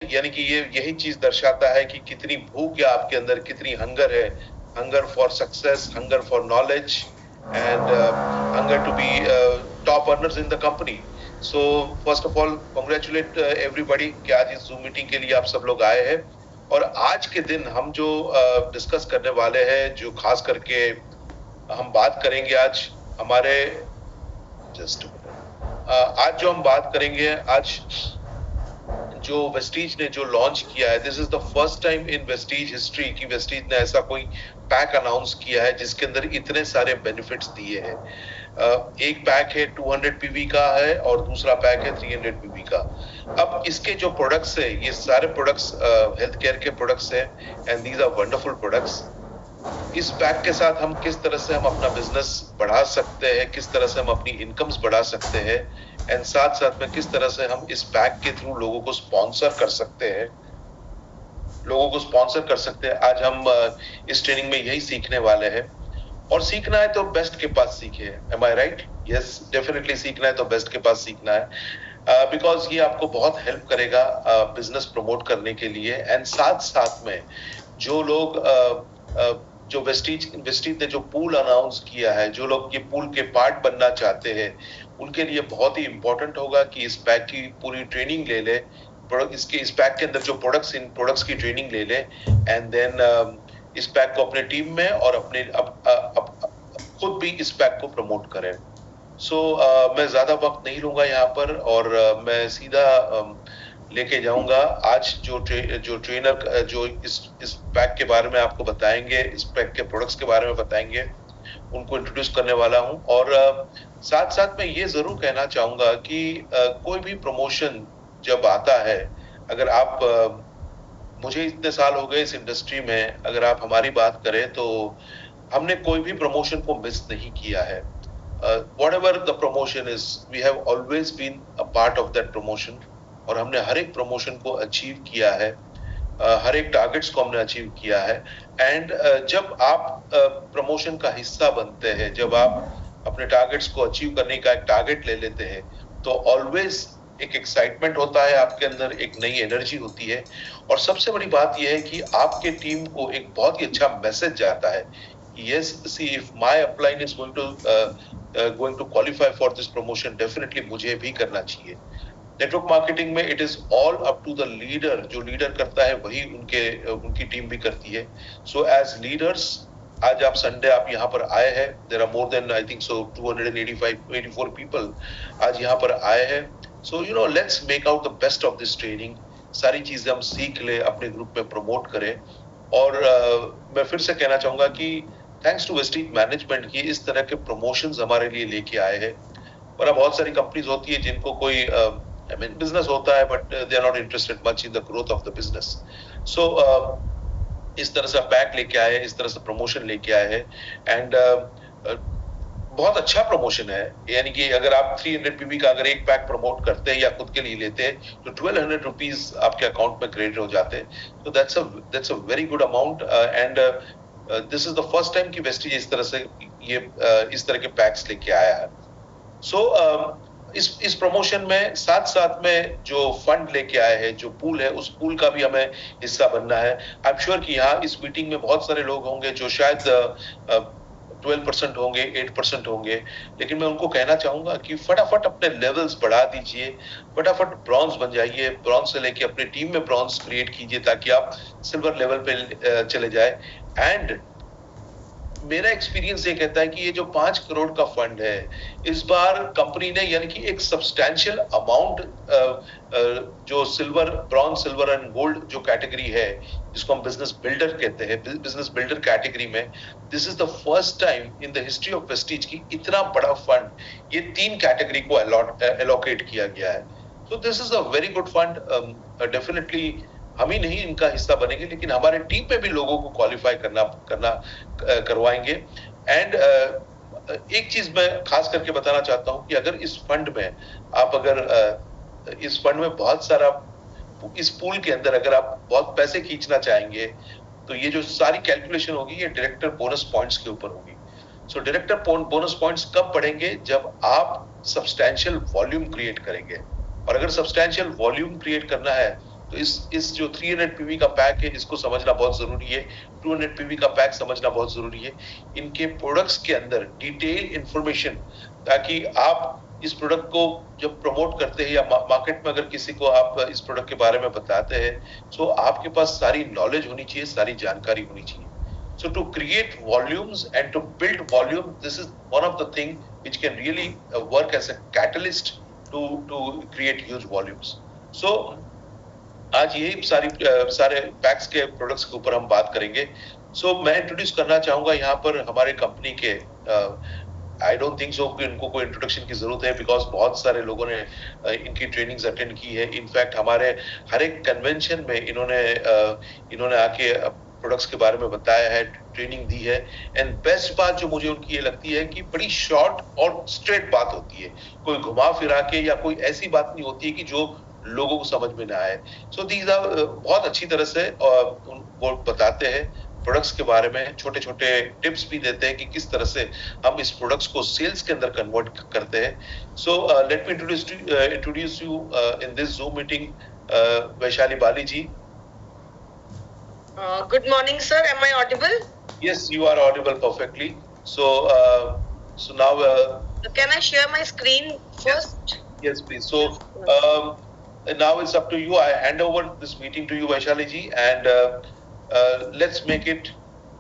यानी कि ये यही चीज दर्शाता है कि कितनी भूख है आपके अंदर, कितनी हंगर है, hunger for success, hunger for knowledge, and hunger to be top earners in the company. So first of all congratulate everybody कि आज इस जूम मीटिंग के लिए आप सब लोग आए हैं. और आज के दिन हम जो डिस्कस करने वाले हैं, जो खास करके हम बात करेंगे आज हमारे जस्ट आज जो हम बात करेंगे, आज जो वेस्टीज ने जो लॉन्च किया है, this is the first time in Vestige history कि वेस्टीज ने ऐसा कोई पैक अनाउंस किया है जिसके अंदर इतने सारे बेनिफिट्स दिए हैं. एक पैक है 200 पीवी का है और दूसरा पैक है 300 पीवी का. अब इसके जो प्रोडक्ट्स है, ये सारे प्रोडक्ट्स हेल्थ केयर के प्रोडक्ट्स हैं, and these are wonderful products. इस पैक के साथ हम किस तरह से हम अपना बिजनेस बढ़ा सकते हैं, किस तरह से हम अपनी इनकम्स बढ़ा सकते हैं, एंड साथ साथ में किस तरह से हम इस पैक के थ्रू लोगों को स्पॉन्सर कर सकते हैं, आज हम इस ट्रेनिंग में यही सीखने वाले हैं. और सीखना है तो बेस्ट के पास सीखे. एम आई राइट? यस, डेफिनेटली सीखना है तो बेस्ट के पास सीखना है, बिकॉज ये आपको बहुत हेल्प करेगा बिजनेस प्रमोट करने के लिए. एंड साथ साथ में जो लोग जो वेस्टीज ने जो पूल अनाउंस किया है, जो लोग ये पूल के पार्ट बनना चाहते हैं, उनके लिए बहुत ही इंपॉर्टेंट होगा कि इस पैक की पूरी ट्रेनिंग ले ले, इस पैक के अंदर जो प्रोडक्ट्स की ट्रेनिंग ले ले, एंड देन इस पैक को अपने टीम में और अपने खुद भी इस पैक को प्रमोट करें. सो मैं ज्यादा वक्त नहीं लूंगा यहाँ पर, और मैं सीधा लेके जाऊंगा आज जो ट्रेनर जो इस पैक के बारे में आपको बताएंगे, इस पैक के प्रोडक्ट्स के बारे में बताएंगे, उनको इंट्रोड्यूस करने वाला हूं. और साथ साथ मैं ये जरूर कहना चाहूंगा कि कोई भी प्रमोशन जब आता है, अगर आप मुझे इतने साल हो गए इस इंडस्ट्री में, अगर आप हमारी बात करें तो हमने कोई भी प्रमोशन को मिस नहीं किया है. whatever the promotion is, we have always been a part of that promotion, और हमने हर एक प्रमोशन को अचीव किया है, हर एक टारगेट्स को हमने अचीव किया है. एंड जब आप प्रमोशन का हिस्सा बनते हैं, जब आप अपने टारगेट्स को अचीव करने का एक टारगेट ले लेते हैं, तो ऑलवेज एक एक्साइटमेंट होता है आपके अंदर, एक नई एनर्जी होती है. और सबसे बड़ी बात यह है कि आपके टीम को एक बहुत ही अच्छा मैसेज जाता है. Yes, see, if my upline is going to qualify for this promotion, definitely मुझे भी करना चाहिए. नेटवर्क मार्केटिंग में it is all up to the leader. जो लीडर करता है वही उनकी टीम भी करती है. सो एज लीडर्स, आज आप संडे आप यहाँ पर आए हैं, there are more than I think so 284 people आज यहाँ पर आए हैं. So you know, let's make out the best of this training. सारी चीजें हम सीख ले, अपने ग्रुप में प्रमोट करें. और मैं फिर से कहना चाहूंगा कि थैंक्स टू वेस्टीज मैनेजमेंट की इस तरह के प्रमोशंस हमारे लिए लेके आए हैं. वरना बहुत सारी कंपनीज होती है जिनको कोई बिजनेस होता है, but they are not interested much in the growth of the business. So इस तरह से पैक लेके आए, इस तरह से प्रमोशन लेके आए हैं. एंड बहुत अच्छा प्रमोशन है. यानी कि अगर आप 300 पीवी का अगर एक पैक प्रमोट करते हैं या खुद के लिए लेते हैं, तो 1200 रुपीज आपके अकाउंट में क्रेडिट हो जाते हैं. तो that's a very good amount. And this is the first time कि वेस्टीज इस तरह से इस तरह के पैक्स लेके आया है. सो इस प्रमोशन में साथ साथ में जो फंड लेके आए हैं, जो पूल है, उस पूल का भी हमें हिस्सा बनना है. आई एम श्योर कि यहाँ इस मीटिंग में बहुत सारे लोग होंगे जो शायद 12% होंगे, 8% होंगे, लेकिन मैं उनको कहना चाहूंगा कि फटाफट अपने लेवल्स बढ़ा दीजिए, फटाफट ब्रॉन्ज बन जाइए. ब्रॉन्ज से लेके अपनी टीम में ब्रॉन्ज क्रिएट कीजिए ताकि आप सिल्वर लेवल पे चले जाए. एंड मेरा एक्सपीरियंस ये कहता है कि ये जो 5 करोड़ का फंड है, इस बार कंपनी ने यानी कि एक सब्सटैंशियल अमाउंट जो ब्रॉन्ज, सिल्वर एंड गोल्ड जो कैटेगरी है, जिसको हम बिजनेस बिल्डर कहते हैं, बिजनेस बिल्डर कैटेगरी में, this is the first time in the history of Vestige की इतना बड़ा फंड ये 3 कैटेगरी को एलोकेट किया गया है. So this is a very good fund. Definitely हम ही नहीं इनका हिस्सा बनेंगे, लेकिन हमारे टीम पे भी लोगों को क्वालिफाई करवाएंगे. एंड एक चीज मैं खास करके बताना चाहता हूं कि अगर इस फंड में बहुत सारा, इस पूल के अंदर अगर आप बहुत पैसे खींचना चाहेंगे, तो ये जो सारी कैलकुलेशन होगी ये डायरेक्टर बोनस पॉइंट्स के ऊपर होगी. सो डायरेक्टर बोनस पॉइंट्स कब बढ़ेंगे? जब आप सब्सटैंशियल वॉल्यूम क्रिएट करेंगे. और अगर सब्सटैंशियल वॉल्यूम क्रिएट करना है, तो तो इस जो 300 पीवी का पैक है इसको समझना बहुत जरूरी है, 200 पीवी का पैक समझना बहुत जरूरी है, इनके प्रोडक्ट्स के अंदर डिटेल इंफॉर्मेशन, ताकि आप इस प्रोडक्ट को जब प्रमोट करते हैं या मार्केट में अगर किसी को आप इस प्रोडक्ट के बारे में बताते हैं, तो आपके पास सारी नॉलेज होनी चाहिए, सारी जानकारी होनी चाहिए. So to create volumes and to build volume, this is one of the thing which can really work as a catalyst to create huge volumes. So आज यही सारे पैक्स के प्रोडक्ट्स के ऊपर हम बात करेंगे. So मैं इंट्रोड्यूस करना चाहूंगा यहाँ पर हमारे कंपनी के, आई डोंट थिंक सो कि इनको कोई इंट्रोडक्शन की जरूरत है, बिकॉज बहुत सारे लोगों ने इनकी ट्रेनिंग्स अटेंड की है. इनफैक्ट हमारे हर एक कन्वेंशन में इन्होंने आके प्रोडक्ट्स के बारे में बताया है, ट्रेनिंग दी है. एंड बेस्ट बात जो मुझे उनकी ये लगती है कि बड़ी शॉर्ट और स्ट्रेट बात होती है, कोई घुमा फिरा के या कोई ऐसी बात नहीं होती है कि जो लोगों को समझ में ना आए. सो दीज आर बहुत अच्छी तरह से वो बताते हैं प्रोडक्ट्स के बारे में, छोटे छोटे टिप्स भी देते हैं कि किस तरह से हम इस प्रोडक्ट्स को सेल्स के अंदर कन्वर्ट करते हैं. So let me introduce you in this Zoom meeting Vaishali Bali ji. Good morning, sir. Am I audible? Yes, you are audible perfectly. So now. Can I share my screen first? Yes, please. So now it's up to you. I hand over this meeting to you, Vaishali ji, and let's make it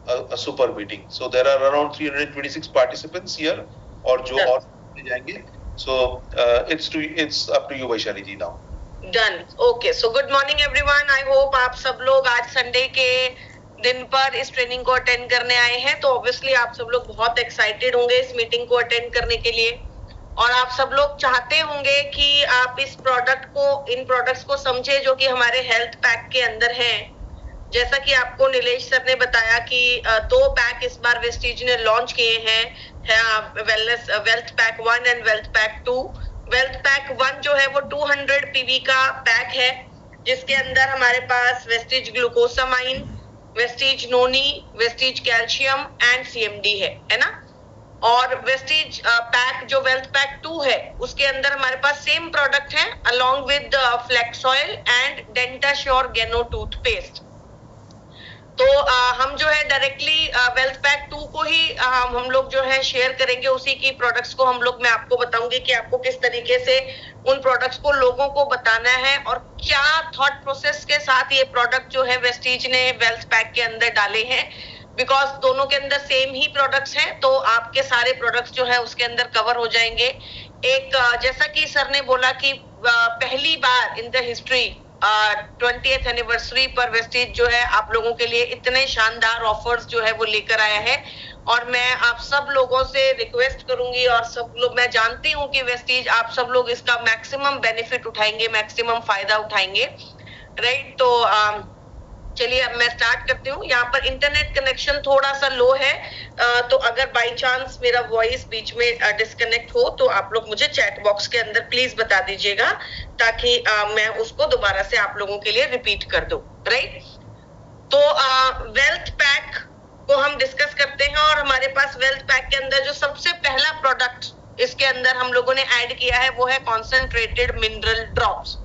a super meeting. So there are around 326 participants here, और जो और जाएंगे. So it's up to you, Vaishali ji, now. Done. Okay. So good morning everyone. I hope आप सब लोग आज Sunday के दिन पर इस ट्रेनिंग को अटेंड करने आए हैं. तो ऑब्वियसली आप सब लोग बहुत एक्साइटेड होंगे इस मीटिंग को अटेंड करने के लिए, और आप सब लोग चाहते होंगे कि आप इस प्रोडक्ट को, इन प्रोडक्ट्स को समझे जो कि हमारे हेल्थ पैक के अंदर हैं. जैसा कि आपको नीलेश सर ने बताया कि 2 पैक इस बार वेस्टीज ने लॉन्च किए हैं, wealth pack 1 and wealth pack 2. Wealth pack 1 जो है वो 200 पीवी का पैक है, जिसके अंदर हमारे पास Vestige glucosamine, Vestige noni, Vestige calcium and CMD है ना. और वेस्टीज पैक जो वेल्थ पैक 2 है उसके अंदर हमारे पास सेम प्रोडक्ट है along with flax oil and Dentassure Gano toothpaste. तो हम जो है डायरेक्टली वेल्थ पैक 2 को ही हम लोग जो है शेयर करेंगे. उसी की प्रोडक्ट्स को मैं आपको बताऊंगी कि आपको किस तरीके से उन प्रोडक्ट्स को लोगों को बताना है और क्या थॉट प्रोसेस के साथ ये प्रोडक्ट जो है वेस्टीज ने वेल्थ पैक के अंदर डाले हैं. बिकॉज दोनों के अंदर सेम ही प्रोडक्ट्स हैं, तो आपके सारे प्रोडक्ट्स जो है उसके अंदर कवर हो जाएंगे. एक जैसा कि सर ने बोला कि पहली बार in the history 20th anniversary पर वेस्टीज जो है आप लोगों के लिए इतने शानदार ऑफर्स जो है वो लेकर आया है. और मैं आप सब लोगों से रिक्वेस्ट करूंगी, और सब लोग, मैं जानती हूँ कि वेस्टीज आप सब लोग इसका मैक्सिमम बेनिफिट उठाएंगे, मैक्सिमम फायदा उठाएंगे, राइट. तो चलिए अब मैं स्टार्ट करती हूँ. यहाँ पर इंटरनेट कनेक्शन थोड़ा सा लो है, तो अगर बाय चांस मेरा वॉइस बीच में डिस्कनेक्ट हो तो आप लोग मुझे चैट बॉक्स के अंदर प्लीज बता दीजिएगा, ताकि मैं उसको दोबारा से आप लोगों के लिए रिपीट कर दूं, राइट. तो वेल्थ पैक को हम डिस्कस करते हैं, और हमारे पास वेल्थ पैक के अंदर जो सबसे पहला प्रोडक्ट इसके अंदर हम लोगों ने ऐड किया है वो है कॉन्सेंट्रेटेड मिनरल ड्रॉप्स.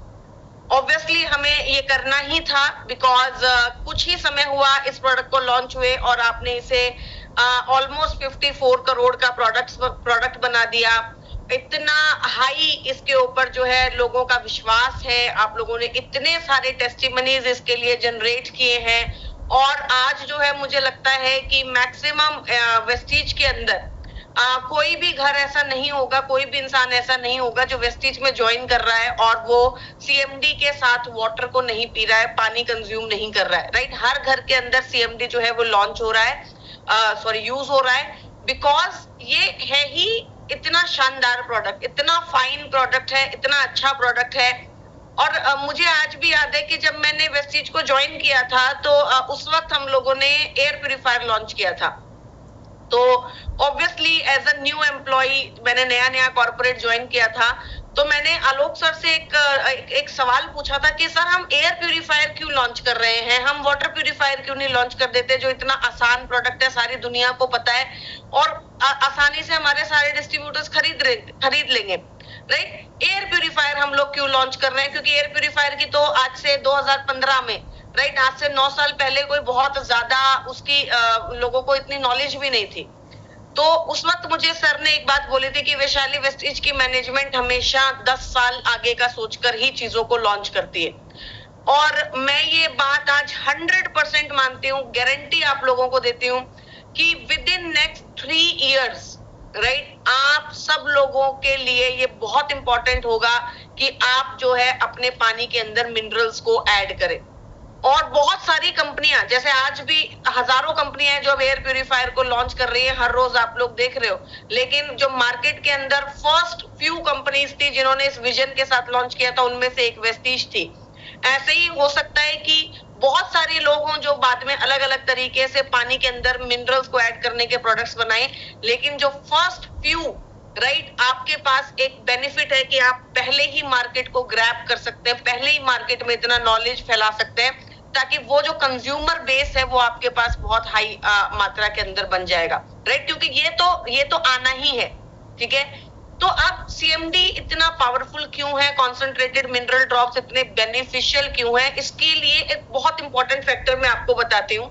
ऑब्वियसली हमें ये करना ही था, बिकॉज कुछ ही समय हुआ इस प्रोडक्ट को लॉन्च हुए और आपने इसे ऑलमोस्ट 54 करोड़ का प्रोडक्ट बना दिया. इतना हाई इसके ऊपर जो है लोगों का विश्वास है, आप लोगों ने इतने सारे टेस्टिमनीज इसके लिए जनरेट किए हैं, और आज जो है मुझे लगता है कि मैक्सिमम वेस्टीज के अंदर कोई भी घर ऐसा नहीं होगा, कोई भी इंसान ऐसा नहीं होगा जो वेस्टीज में ज्वाइन कर रहा है और वो सीएमडी के साथ वाटर को नहीं पी रहा है, पानी कंज्यूम नहीं कर रहा है, राइट. हर घर के अंदर सीएमडी जो है वो लॉन्च हो रहा है, यूज हो रहा है, बिकॉज ये है ही इतना शानदार प्रोडक्ट, इतना फाइन प्रोडक्ट है, इतना अच्छा प्रोडक्ट है. और मुझे आज भी याद है कि जब मैंने वेस्टीज को ज्वाइन किया था तो उस वक्त हम लोगों ने एयर प्यूरिफायर लॉन्च किया था. तो obviously as a new employee मैंने नया कॉर्पोरेट ज्वाइन किया था, तो मैंने आलोक सर से एक सवाल पूछा था कि सर हम एयर प्यूरिफायर क्यों लॉन्च कर रहे हैं, हम वाटर प्यूरिफायर क्यों नहीं लॉन्च कर देते, जो इतना आसान प्रोडक्ट है, सारी दुनिया को पता है और आसानी से हमारे सारे डिस्ट्रीब्यूटर्स खरीद लेंगे. राइट। एयर प्यूरिफायर हम लोग क्यों लॉन्च कर रहे हैं? क्योंकि एयर प्यूरिफायर की तो आज से 2015 में, राइट, आज से 9 साल पहले कोई बहुत ज्यादा उसकी लोगों को इतनी नॉलेज भी नहीं थी। तो उस वक्त मुझे सर ने एक बात बोली थी कि वैशाली वेस्टेज की मैनेजमेंट हमेशा 10 साल आगे का सोचकर ही चीजों को लॉन्च करती है। और मैं ये बात आज 100% मानती हूँ, गारंटी आप लोगों को देती हूँ कि with in next 3 years, right, आप सब लोगों के लिए ये बहुत इंपॉर्टेंट होगा कि आप जो है अपने पानी के अंदर मिनरल्स को ऐड करें। और बहुत सारी कंपनियां, जैसे आज भी हजारों कंपनियां हैं जो अब एयर प्यूरिफायर को लॉन्च कर रही है, हर रोज आप लोग देख रहे हो। लेकिन जो मार्केट के अंदर फर्स्ट फ्यू कंपनीज थी जिन्होंने इस विजन के साथ लॉन्च किया था, उनमें से एक वेस्टीज थी। ऐसे ही हो सकता है कि बहुत सारे लोग हों जो बाद में अलग अलग तरीके से पानी के अंदर मिनरल्स को ऐड करने के प्रोडक्ट्स बनाए, लेकिन जो फर्स्ट फ्यू, राइट, आपके पास एक बेनिफिट है कि आप पहले ही मार्केट को ग्रैब कर सकते हैं, पहले ही मार्केट में इतना नॉलेज फैला सकते हैं ताकि वो जो कंज्यूमर बेस है वो आपके पास बहुत हाई मात्रा के अंदर बन जाएगा, राइट। क्योंकि ये तो आना ही है, ठीक है। तो अब सीएमडी इतना पावरफुल क्यों है, कॉन्सेंट्रेटेड मिनरल ड्रॉप्स इतने बेनिफिशियल क्यों है, इसके लिए एक बहुत इंपॉर्टेंट फैक्टर मैं आपको बताती हूँ।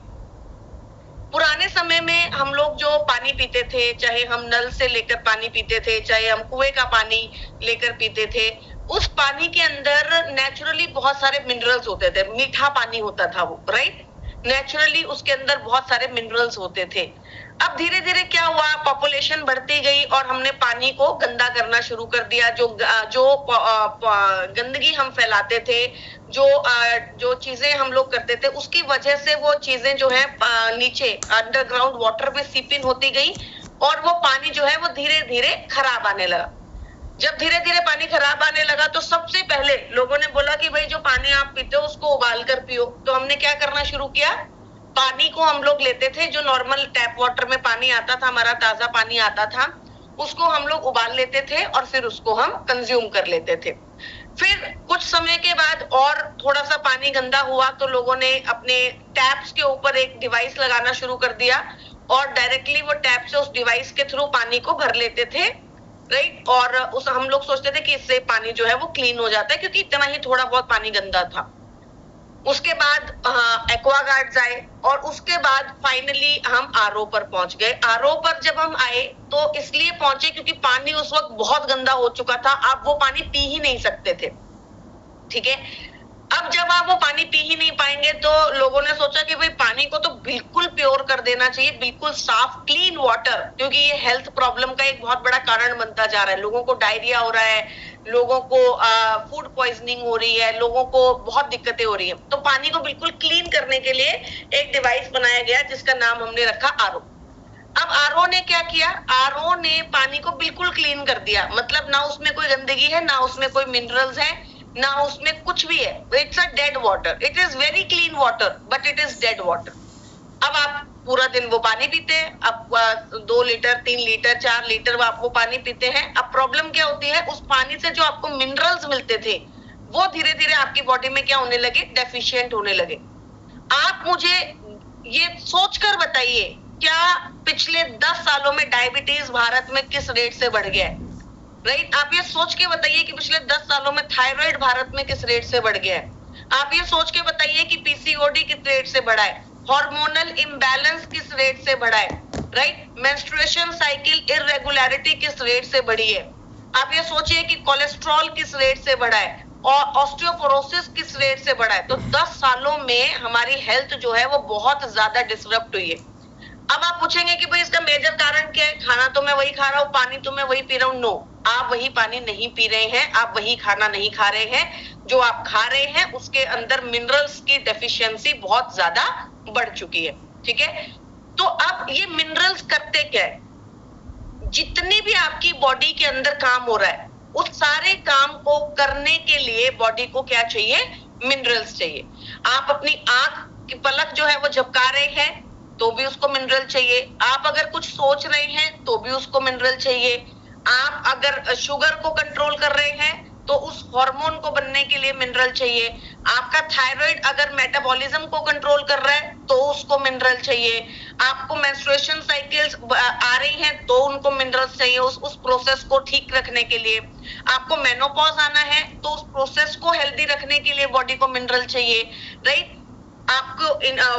पुराने समय में हम लोग जो पानी पीते थे, चाहे हम नल से लेकर पानी पीते थे, चाहे हम कुएं का पानी लेकर पीते थे, उस पानी के अंदर नेचुरली बहुत सारे मिनरल्स होते थे, मीठा पानी होता था वो, राइट। नेचुरली उसके अंदर बहुत सारे मिनरल्स होते थे। अब धीरे धीरे क्या हुआ, पॉपुलेशन बढ़ती गई और हमने पानी को गंदा करना शुरू कर दिया। जो गंदगी हम फैलाते थे, जो चीजें हम लोग करते थे, उसकी वजह से वो चीजें जो है नीचे अंडरग्राउंड वाटर में सीप इन होती गई और वो पानी जो है वो धीरे धीरे खराब आने लगा। जब धीरे धीरे पानी खराब आने लगा तो सबसे पहले लोगों ने बोला कि भाई जो पानी आप पीते हो उसको उबाल कर पियो। तो हमने क्या करना शुरू किया, पानी को हम लोग लेते थे, जो नॉर्मल टैप वाटर में पानी आता था, हमारा ताजा पानी आता था, उसको हम लोग उबाल लेते थे और फिर उसको हम कंज्यूम कर लेते थे। फिर कुछ समय के बाद और थोड़ा सा पानी गंदा हुआ तो लोगों ने अपने टैप्स के ऊपर एक डिवाइस लगाना शुरू कर दिया और डायरेक्टली वो टैप से उस डिवाइस के थ्रू पानी को भर लेते थे, राइट। और उस हम लोग सोचते थे कि इससे पानी जो है वो क्लीन हो जाता है, क्योंकि इतना ही थोड़ा बहुत पानी गंदा था। उसके बाद एक्वागार्ड्स आए और उसके बाद फाइनली हम आरओ पर पहुंच गए। आरओ पर जब हम आए तो इसलिए पहुंचे क्योंकि पानी उस वक्त बहुत गंदा हो चुका था, आप वो पानी पी ही नहीं सकते थे, ठीक है। अब जब आप वो पानी पी ही नहीं पाएंगे तो लोगों ने सोचा कि भाई पानी को तो बिल्कुल प्योर कर देना चाहिए, बिल्कुल साफ क्लीन वाटर, क्योंकि ये हेल्थ प्रॉब्लम का एक बहुत बड़ा कारण बनता जा रहा है। लोगों को डायरिया हो रहा है, लोगों को फूड पॉइजनिंग हो रही है, लोगों को बहुत दिक्कतें हो रही है। तो पानी को बिल्कुल क्लीन करने के लिए एक डिवाइस बनाया गया जिसका नाम हमने रखा आरओ। अब आरओ ने क्या किया, आरओ ने पानी को बिल्कुल क्लीन कर दिया, मतलब ना उसमें कोई गंदगी है, ना उसमें कोई मिनरल्स है, ना उसमें कुछ भी है। It's a dead water, it is very clean water but it is dead water. अब आप पूरा दिन वो पानी पीते हैं, अब 2 लीटर 3 लीटर 4 लीटर आप वो पानी पीते हैं। अब प्रॉब्लम क्या होती है, उस पानी से जो आपको मिनरल्स मिलते थे वो धीरे धीरे आपकी बॉडी में क्या होने लगे, डेफिशिएंट होने लगे। आप मुझे ये सोचकर बताइए, क्या पिछले 10 सालों में डायबिटीज भारत में किस रेट से बढ़ गया है, राइट। आप ये सोच के बताइए कि पिछले 10 सालों में थायराइड भारत में किस रेट से बढ़ गया है। आप ये सोच के बताइए कि पीसीओडी किस रेट से बढ़ा है, हार्मोनल इम्बैलेंस किस रेट से बढ़ा है, राइट। मेंस्ट्रुएशन साइकिल इररेगुलरिटी किस रेट से बढ़ी है। आप ये सोचिए कि कोलेस्ट्रॉल किस रेट से बढ़ा है और ऑस्टियोपोरोसिस किस रेट से बढ़ा है। तो 10 सालों में हमारी हेल्थ जो है वो बहुत ज्यादा डिसरप्ट हुई है। अब आप पूछेंगे कि भाई इसका मेजर कारण क्या है, खाना तो मैं वही खा रहा हूँ, पानी तो मैं वही पी रहा हूँ। नो, आप वही पानी नहीं पी रहे हैं, आप वही खाना नहीं खा रहे हैं। जो आप खा रहे हैं उसके अंदर मिनरल्स की डेफिशिएंसी बहुत ज्यादा बढ़ चुकी है, ठीक है। तो अब ये मिनरल्स करते क्या है, जितनी भी आपकी बॉडी के अंदर काम हो रहा है उस सारे काम को करने के लिए बॉडी को क्या चाहिए, मिनरल्स चाहिए। आप अपनी आंख की पलक जो है वो झपका रहे हैं तो भी उसको मिनरल चाहिए। आप अगर कुछ सोच रहे हैं तो भी उसको मिनरल चाहिए। आप अगर शुगर को कंट्रोल कर रहे हैं तो उस हार्मोन को बनने के लिए मिनरल चाहिए। आपका थायराइड अगर मेटाबॉलिज्म को कंट्रोल कर रहा है तो उसको मिनरल चाहिए। आपको मेंस्ट्रुएशन साइकिल्स आ रही हैं तो उनको मिनरल्स चाहिए उस प्रोसेस को ठीक रखने के लिए। आपको मेनोपॉज आना है तो उस प्रोसेस को हेल्दी रखने के लिए बॉडी को मिनरल चाहिए, राइट। आपको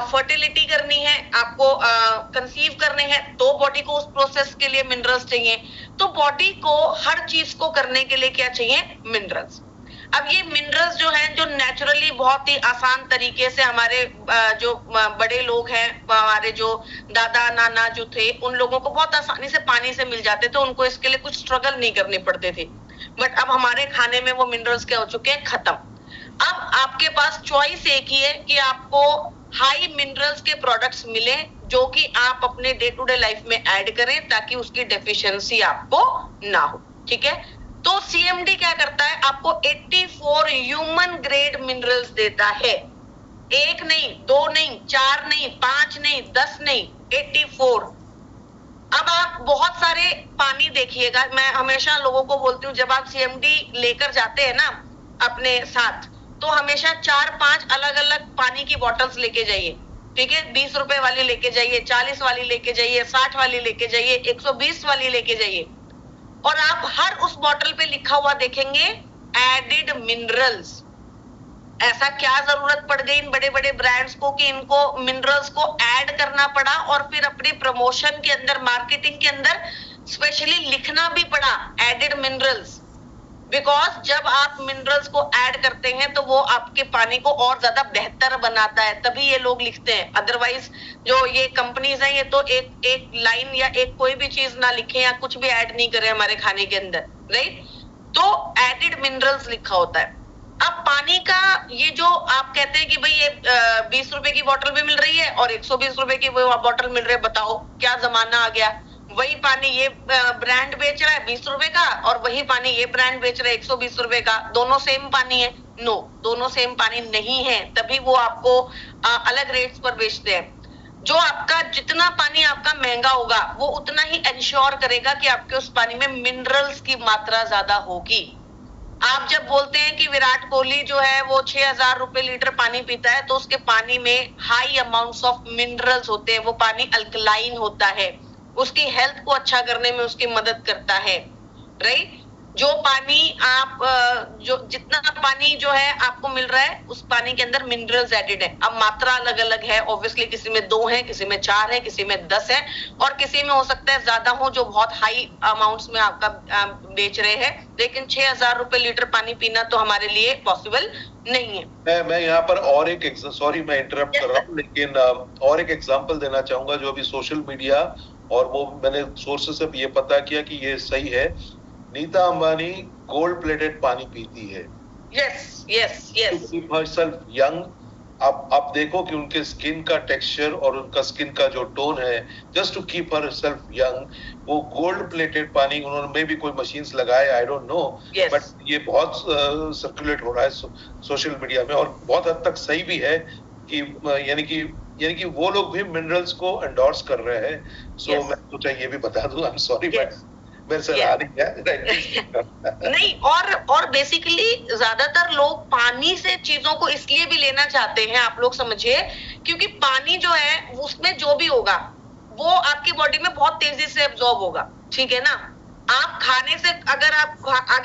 फर्टिलिटी करनी है, आपको कंसीव करने हैं तो बॉडी को उस प्रोसेस के लिए मिनरल्स चाहिए। तो बॉडी को हर चीज को करने के लिए क्या चाहिए? मिनरल्स। अब ये मिनरल्स जो हैं, जो नेचुरली बहुत ही आसान तरीके से हमारे जो बड़े लोग हैं, हमारे जो दादा नाना जो थे, उन लोगों को बहुत आसानी से पानी से मिल जाते थे, उनको इसके लिए कुछ स्ट्रगल नहीं करने पड़ते थे। बट अब हमारे खाने में वो मिनरल्स क्या हो चुके हैं? खत्म। अब आपके पास चॉइस एक ही है कि आपको हाई मिनरल्स के प्रोडक्ट्स मिले जो कि आप अपने डे टू डे लाइफ में ऐड करें ताकि उसकी डेफिशिएंसी आपको ना हो, ठीक है। तो सीएमडी क्या करता है? आपको 84 ह्यूमन ग्रेड मिनरल्स देता है। एक नहीं, दो नहीं, चार नहीं, पांच नहीं, 10 नहीं, 84। अब आप बहुत सारे पानी देखिएगा, मैं हमेशा लोगों को बोलती हूँ, जब आप सीएमडी लेकर जाते हैं ना अपने साथ, तो हमेशा 4-5 अलग अलग पानी की बॉटल्स लेके जाइए, ठीक है। 20 रुपए वाली लेके जाइए, 40 वाली लेके जाइए, 60 वाली लेके जाइए, 120 वाली लेके जाइए, और आप हर उस बॉटल पे लिखा हुआ देखेंगे एडिड मिनरल्स। ऐसा क्या जरूरत पड़ गई इन बड़े बड़े ब्रांड्स को कि इनको मिनरल्स को ऐड करना पड़ा, और फिर अपने प्रमोशन के अंदर, मार्केटिंग के अंदर स्पेशली लिखना भी पड़ा एडिड मिनरल्स। बिकॉज जब आप मिनरल्स को ऐड करते हैं तो वो आपके पानी को और ज्यादा बेहतर बनाता है, तभी ये लोग लिखते हैं। अदरवाइज जो ये कंपनीज हैं, ये तो एक लाइन या एक कोई भी चीज ना लिखे या कुछ भी ऐड नहीं करे हमारे खाने के अंदर, राइट। तो एडिड मिनरल्स लिखा होता है। अब पानी का ये जो आप कहते हैं कि भाई ये 20 रुपए की बोतल भी मिल रही है और 120 रुपए की बोतल मिल रही है, बताओ क्या जमाना आ गया। वही पानी ये ब्रांड बेच रहा है 20 रुपए का, और वही पानी ये ब्रांड बेच रहा है 120 रुपए का। दोनों सेम पानी है? नो, दोनों सेम पानी नहीं है, तभी वो आपको अलग रेट्स पर बेचते हैं। जो आपका जितना पानी आपका महंगा होगा वो उतना ही इंश्योर करेगा कि आपके उस पानी में मिनरल्स की मात्रा ज्यादा होगी। आप जब बोलते हैं कि विराट कोहली जो है वो 6000 रुपए लीटर पानी पीता है, तो उसके पानी में हाई अमाउंट्स ऑफ मिनरल्स होते हैं, वो पानी अल्कलाइन होता है, उसकी हेल्थ को अच्छा करने में उसकी मदद करता है, राइट। जो पानी आप जो जितना पानी जो है आपको मिल रहा है, उस पानी के अंदर मिनरल्स एडेड है। अब मात्रा अलग अलग है, ऑब्वियसली किसी में 2 है, किसी में 4 है, किसी में 10 है, और किसी में हो सकता है ज्यादा हो, जो बहुत हाई अमाउंट्स में आपका बेच रहे हैं। लेकिन 6000 रुपए लीटर पानी पीना तो हमारे लिए पॉसिबल नहीं है। मैं यहाँ पर और एक सॉरी मैं इंटरप्ट कर रहा हूँ, लेकिन और एक एग्जांपल देना चाहूंगा जो अभी सोशल मीडिया, और वो मैंने सोर्सेस से ये पता किया कि ये सही है। नीता अंबानी गोल्ड प्लेटेड पानी पीती है। Yes yes yes. Keep herself young. आप देखो कि उनके स्किन का टेक्सचर और उनका स्किन का जो टोन है, just to keep herself young, वो गोल्ड प्लेटेड पानी, उन्होंने मे भी कोई मशीन्स लगाए, आई डोंट नो, बट ये बहुत सर्कुलेट हो रहा है सोशल मीडिया में, और बहुत हद तक सही भी है कि यानी कि वो लोग भी मिनरल्स को एंडोर्स कर रहे हैं। सो मैं सोचा ये भी बता दूं। आई एम सॉरी बट मेरे से आ रही है नहीं, और बेसिकली ज्यादातर लोग पानी से चीजों को इसलिए भी लेना चाहते हैं, आप लोग समझिए, क्योंकि पानी जो है उसमें जो भी होगा वो आपकी बॉडी में बहुत तेजी से एब्जॉर्ब होगा, ठीक है ना। आप खाने से अगर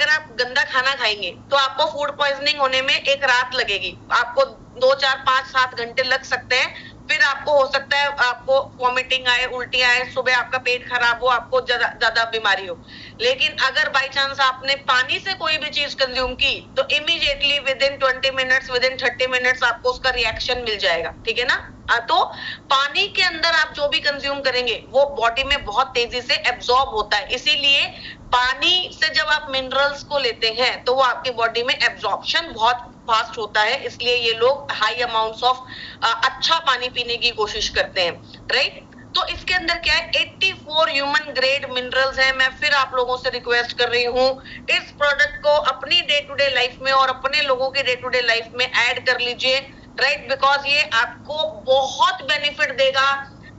आप गंदा खाना खाएंगे तो आपको फूड पॉइजनिंग होने में एक रात लगेगी, आपको 2, 4, 5, 7 घंटे लग सकते हैं। फिर आपको हो सकता है आपको वॉमिटिंग आए, उल्टी आए, सुबह आपका पेट खराब हो, आपको ज्यादा बीमारी हो। लेकिन अगर बाई चांस आपने पानी से कोई भी चीज कंज्यूम की तो immediately with in 20 minutes, with in 30 minutes आपको उसका रिएक्शन मिल जाएगा, ठीक है ना। तो पानी के अंदर आप जो भी कंज्यूम करेंगे वो बॉडी में बहुत तेजी से एब्जॉर्ब होता है। इसीलिए पानी से जब आप मिनरल्स को लेते हैं तो वो आपकी बॉडी में एब्जॉर्प्शन बहुत फास्ट होता है, इसलिए ये लोग हाई अमाउंट्स ऑफ अच्छा पानी पीने की कोशिश करते हैं, राइट। तो इसके अंदर क्या है, 84 ह्यूमन ग्रेड मिनरल्स हैं। मैं फिर आप लोगों से रिक्वेस्ट कर रही हूँ, इस प्रोडक्ट को अपनी डे टू डे लाइफ में और अपने लोगों की डे टू डे लाइफ में ऐड कर लीजिए, राइट, बिकॉज ये आपको बहुत बेनिफिट देगा,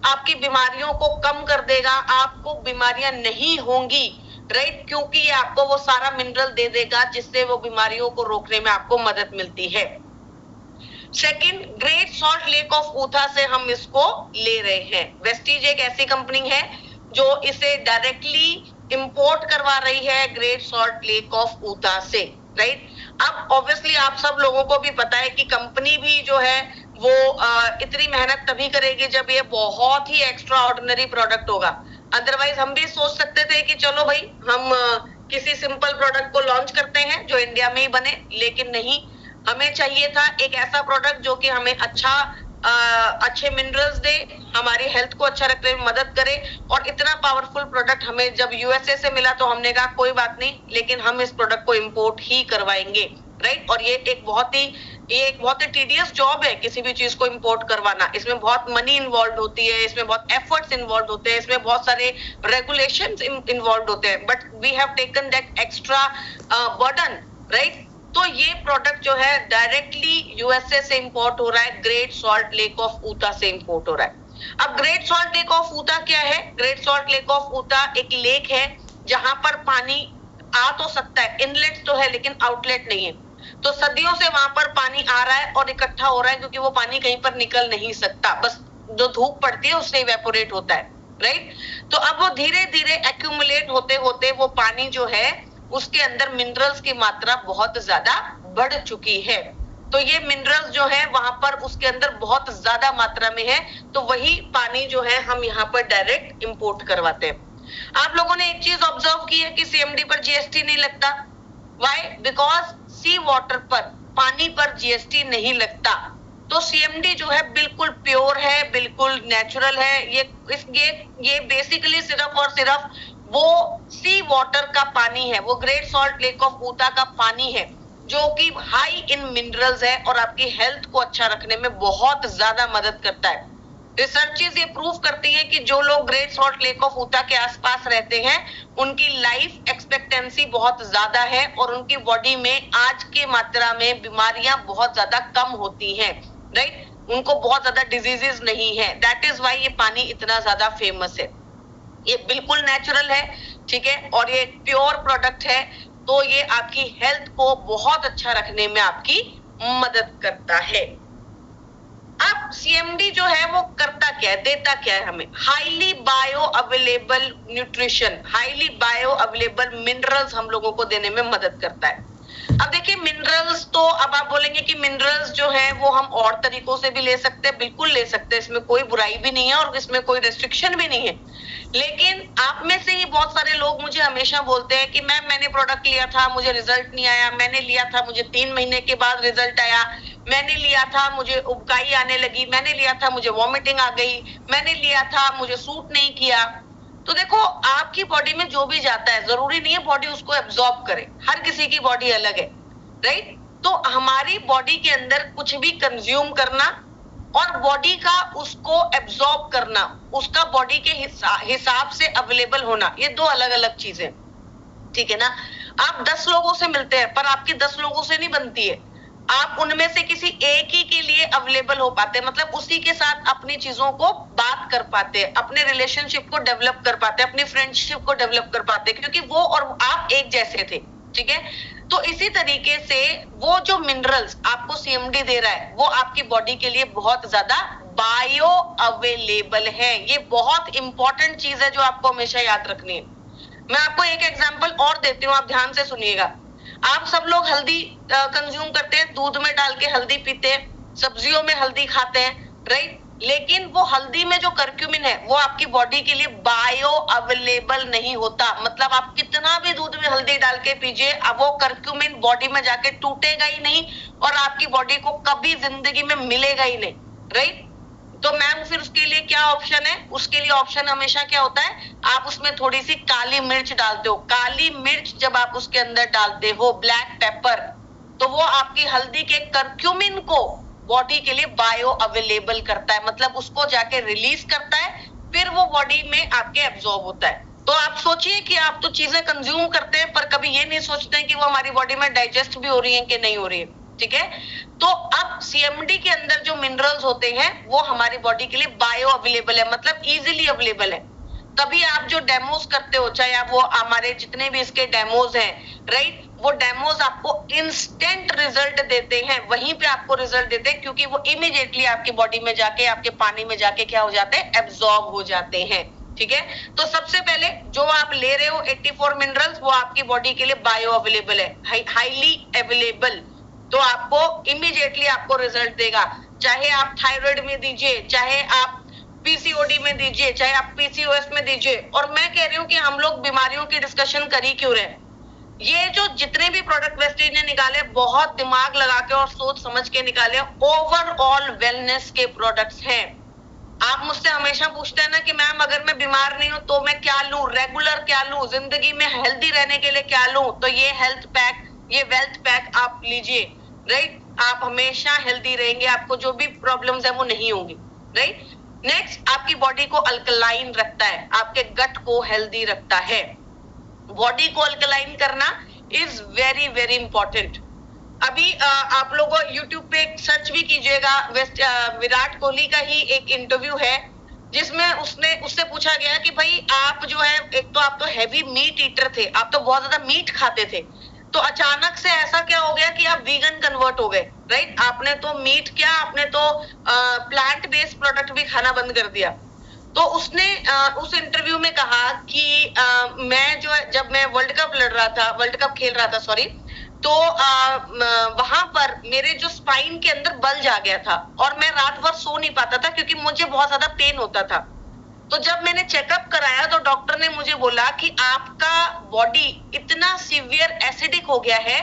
आपकी बीमारियों को कम कर देगा, आपको बीमारियां नहीं होंगी। राइट, क्योंकि ये आपको वो सारा मिनरल दे देगा जिससे वो बीमारियों को रोकने में आपको मदद मिलती है। Second, great salt lake of Utah से हम इसको ले रहे हैं। वेस्टीज एक ऐसी कंपनी है जो इसे डायरेक्टली इंपोर्ट करवा रही है great salt lake of Utah से, राइट। अब ऑब्वियसली आप सब लोगों को भी पता है कि कंपनी भी जो है वो इतनी मेहनत तभी करेगी जब ये बहुत ही एक्स्ट्रा ऑर्डिनरी प्रोडक्ट होगा। अदरवाइज हम भी सोच सकते थे कि चलो भाई हम किसी सिंपल प्रोडक्ट को लॉन्च करते हैं जो इंडिया में ही बने, लेकिन नहीं, हमें चाहिए था एक ऐसा प्रोडक्ट जो कि हमें अच्छे मिनरल्स दे, हमारी हेल्थ को अच्छा रखने में मदद करे। और इतना पावरफुल प्रोडक्ट हमें जब यूएसए से मिला तो हमने कहा कोई बात नहीं, लेकिन हम इस प्रोडक्ट को इंपोर्ट ही करवाएंगे, राइट। और ये एक बहुत ही टीडियस जॉब है किसी भी चीज को इंपोर्ट करवाना। इसमें बहुत मनी इन्वॉल्व होती है, इसमें बहुत एफर्ट्स इन्वॉल्व होते हैं, इसमें बहुत सारे रेगुलेशंस इन्वॉल्व होते हैं, but we have taken that extra burden, right. तो ये प्रोडक्ट जो है डायरेक्टली यूएसए से इंपोर्ट हो रहा है, great salt lake of Utah से इंपोर्ट हो रहा है। अब ग्रेट सॉल्ट लेक ऑफ ऊथा क्या है? ग्रेट सॉल्ट लेक ऑफ ऊथा एक लेक है जहां पर पानी आ तो सकता है, इनलेट तो है लेकिन आउटलेट नहीं है। तो सदियों से वहां पर पानी आ रहा है और इकट्ठा हो रहा है, क्योंकि वो पानी कहीं पर निकल नहीं सकता, बस जो धूप पड़ती है उससे इवेपोरेट होता है, राइट। तो अब वो धीरे धीरे एक्यूमुलेट होते होते वो पानी जो है उसके अंदर मिनरल्स की मात्रा बहुत ज्यादा बढ़ चुकी है। तो ये मिनरल्स जो है वहां पर उसके अंदर बहुत ज्यादा मात्रा में है, तो वही पानी जो है हम यहाँ पर डायरेक्ट इंपोर्ट करवाते हैं। आप लोगों ने एक चीज ऑब्जर्व की है कि सीएमडी पर जीएसटी नहीं लगता। व्हाई? बिकॉज सी वाटर पर, पानी पर जीएसटी नहीं लगता। तो सीएमडी जो है बिल्कुल प्योर है, बिल्कुल नेचुरल है। ये बेसिकली सिर्फ और सिर्फ वो सी वाटर का पानी है, वो ग्रेट सॉल्ट लेक ऑफ ऊथा का पानी है जो कि हाई इन मिनरल्स है और आपकी हेल्थ को अच्छा रखने में बहुत ज्यादा मदद करता है। रिसर्चेस ये प्रूव करती है कि जो लोग ग्रेट सॉल्ट लेक ऑफ ऊथा के आसपास रहते हैं उनकी लाइफ एक्सपेक्टेंसी बहुत ज्यादा है और उनकी बॉडी में आज के मात्रा में बीमारियां बहुत ज्यादा कम होती हैं, राइट। उनको बहुत ज्यादा डिजीजेस नहीं है। दैट इज वाई ये पानी इतना ज्यादा फेमस है। ये बिल्कुल नेचुरल है, ठीक है, और ये प्योर प्रोडक्ट है, तो ये आपकी हेल्थ को बहुत अच्छा रखने में आपकी मदद करता है। अब सीएमडी जो है वो करता क्या है, देता क्या है हमें? Highly bio available nutrition, highly bio available minerals हम लोगों को देने में मदद करता है। अब देखिए मिनरल्स, तो अब आप बोलेंगे कि मिनरल्स जो है वो हम और तरीकों से भी ले सकते हैं, बिल्कुल ले सकते हैं, इसमें कोई बुराई भी नहीं है और इसमें कोई रेस्ट्रिक्शन भी नहीं है। लेकिन आप में से ही बहुत सारे लोग मुझे हमेशा बोलते हैं कि मैंने प्रोडक्ट लिया था, मुझे रिजल्ट नहीं आया, मैंने लिया था, मुझे 3 महीने के बाद रिजल्ट आया, मैंने लिया था, मुझे उबकाई आने लगी, मैंने लिया था, मुझे वॉमिटिंग आ गई, मैंने लिया था, मुझे सूट नहीं किया। तो देखो, आपकी बॉडी में जो भी जाता है जरूरी नहीं है बॉडी उसको एब्जॉर्ब करे, हर किसी की बॉडी अलग है, राइट। तो हमारी बॉडी के अंदर कुछ भी कंज्यूम करना और बॉडी का उसको एब्जॉर्ब करना, उसका बॉडी के हिसाब से अवेलेबल होना, ये दो अलग अलग चीजें, ठीक है ना। आप 10 लोगों से मिलते हैं पर आपकी 10 लोगों से नहीं बनती है। आप उनमें से किसी एक ही के लिए अवेलेबल हो पाते हैं, मतलब उसी के साथ अपनी चीजों को बात कर पाते हैं, अपने रिलेशनशिप को डेवलप कर पाते हैं, अपनी फ्रेंडशिप को डेवलप कर पाते हैं, क्योंकि वो और आप एक जैसे थे, ठीक है। तो इसी तरीके से वो जो मिनरल्स आपको सीएमडी दे रहा है वो आपकी बॉडी के लिए बहुत ज्यादा बायो अवेलेबल है। ये बहुत इंपॉर्टेंट चीज है जो आपको हमेशा याद रखनी है। मैं आपको एक एग्जांपल और देती हूँ, आप ध्यान से सुनिएगा। आप सब लोग हल्दी कंज्यूम करते हैं, दूध में डाल के हल्दी पीते हैं, सब्जियों में हल्दी खाते हैं, राइट। लेकिन वो हल्दी में जो कर्क्यूमिन है वो आपकी बॉडी के लिए बायो अवेलेबल नहीं होता। मतलब आप कितना भी दूध में हल्दी डाल के पीजिए, अब वो कर्क्यूमिन बॉडी में जाके टूटेगा ही नहीं और आपकी बॉडी को कभी जिंदगी में मिलेगा ही नहीं, राइट। तो मैम फिर उसके लिए क्या ऑप्शन है? उसके लिए ऑप्शन हमेशा क्या होता है, आप उसमें थोड़ी सी काली मिर्च डालते हो। काली मिर्च जब आप उसके अंदर डालते हो, ब्लैक पेपर, तो वो आपकी हल्दी के कर्क्यूमिन को बॉडी के लिए बायो अवेलेबल करता है, मतलब उसको जाके रिलीज करता है, फिर वो बॉडी में आपके एब्जॉर्ब होता है। तो आप सोचिए कि आप तो चीजें कंज्यूम करते हैं पर कभी ये नहीं सोचते हैं कि वो हमारी बॉडी में डाइजेस्ट भी हो रही है कि नहीं हो रही है, ठीक है। तो अब सीएमडी के अंदर जो मिनरल्स होते हैं वो हमारी बॉडी के लिए बायो अवेलेबल है, मतलब इजीली अवेलेबल है। तभी आप जो डेमोज करते हो, चाहे आप वो हमारे जितने भी इसके डेमोज हैं, राइट, वो डेमोज आपको इंस्टेंट रिजल्ट देते हैं, वहीं पे आपको रिजल्ट देते हैं, क्योंकि वो इमीडिएटली आपकी बॉडी में जाके, आपके पानी में जाके क्या हो जाते हैं, एब्जॉर्ब हो जाते हैं। ठीक है, तो सबसे पहले जो आप ले रहे हो 84 मिनरल्स, वो आपकी बॉडी के लिए बायो अवेलेबल है, हाईली अवेलेबल, तो आपको इमीडिएटली आपको रिजल्ट देगा। चाहे आप थायराइड में दीजिए, चाहे आप पीसीओडी में दीजिए, चाहे आप पीसीओएस में दीजिए। और मैं कह रही हूँ कि हम लोग बीमारियों की डिस्कशन कर ही क्यों रहे हैं? ये जो जितने भी प्रोडक्ट वेस्टेज ने निकाले, बहुत दिमाग लगा के और सोच समझ के निकाले, ओवरऑल वेलनेस के प्रोडक्ट्स हैं। आप मुझसे हमेशा पूछते हैं ना कि मैम अगर मैं बीमार नहीं हूं तो मैं क्या लूं, रेगुलर क्या लूं, जिंदगी में हेल्दी रहने के लिए क्या लूं? तो ये हेल्थ पैक, ये वेल्थ पैक आप लीजिए, राइट। आप हमेशा हेल्दी रहेंगे, आपको जो भी प्रॉब्लम्स है वो नहीं होंगी, राइट। नेक्स्ट, आपकी बॉडी को अल्कलाइन रखता है, आपके गट को हेल्दी रखता है। बॉडी को अल्कलाइन करना इज वेरी वेरी इंपॉर्टेंट। अभी आप लोग YouTube पे सर्च भी कीजिएगा, विराट कोहली का ही एक इंटरव्यू है जिसमें उससे पूछा गया कि भाई आप जो है, एक तो आप तो हैवी मीट ईटर थे, आप तो बहुत ज्यादा मीट खाते थे, तो अचानक से ऐसा क्या हो गया कि आप वीगन कन्वर्ट हो गए, राइट। आपने तो मीट क्या, आपने तो प्लांट बेस्ड प्रोडक्ट भी खाना बंद कर दिया। तो उसने उस इंटरव्यू में कहा कि मैं जो है, जब मैं वर्ल्ड कप खेल रहा था सॉरी, तो वहां पर मेरे जो स्पाइन के अंदर बल्ज आ गया था और मैं रात भर सो नहीं पाता था क्योंकि मुझे बहुत ज्यादा पेन होता था। तो जब मैंने चेकअप कराया तो डॉक्टर ने मुझे बोला कि आपका बॉडी इतना सीवियर एसिडिक हो गया है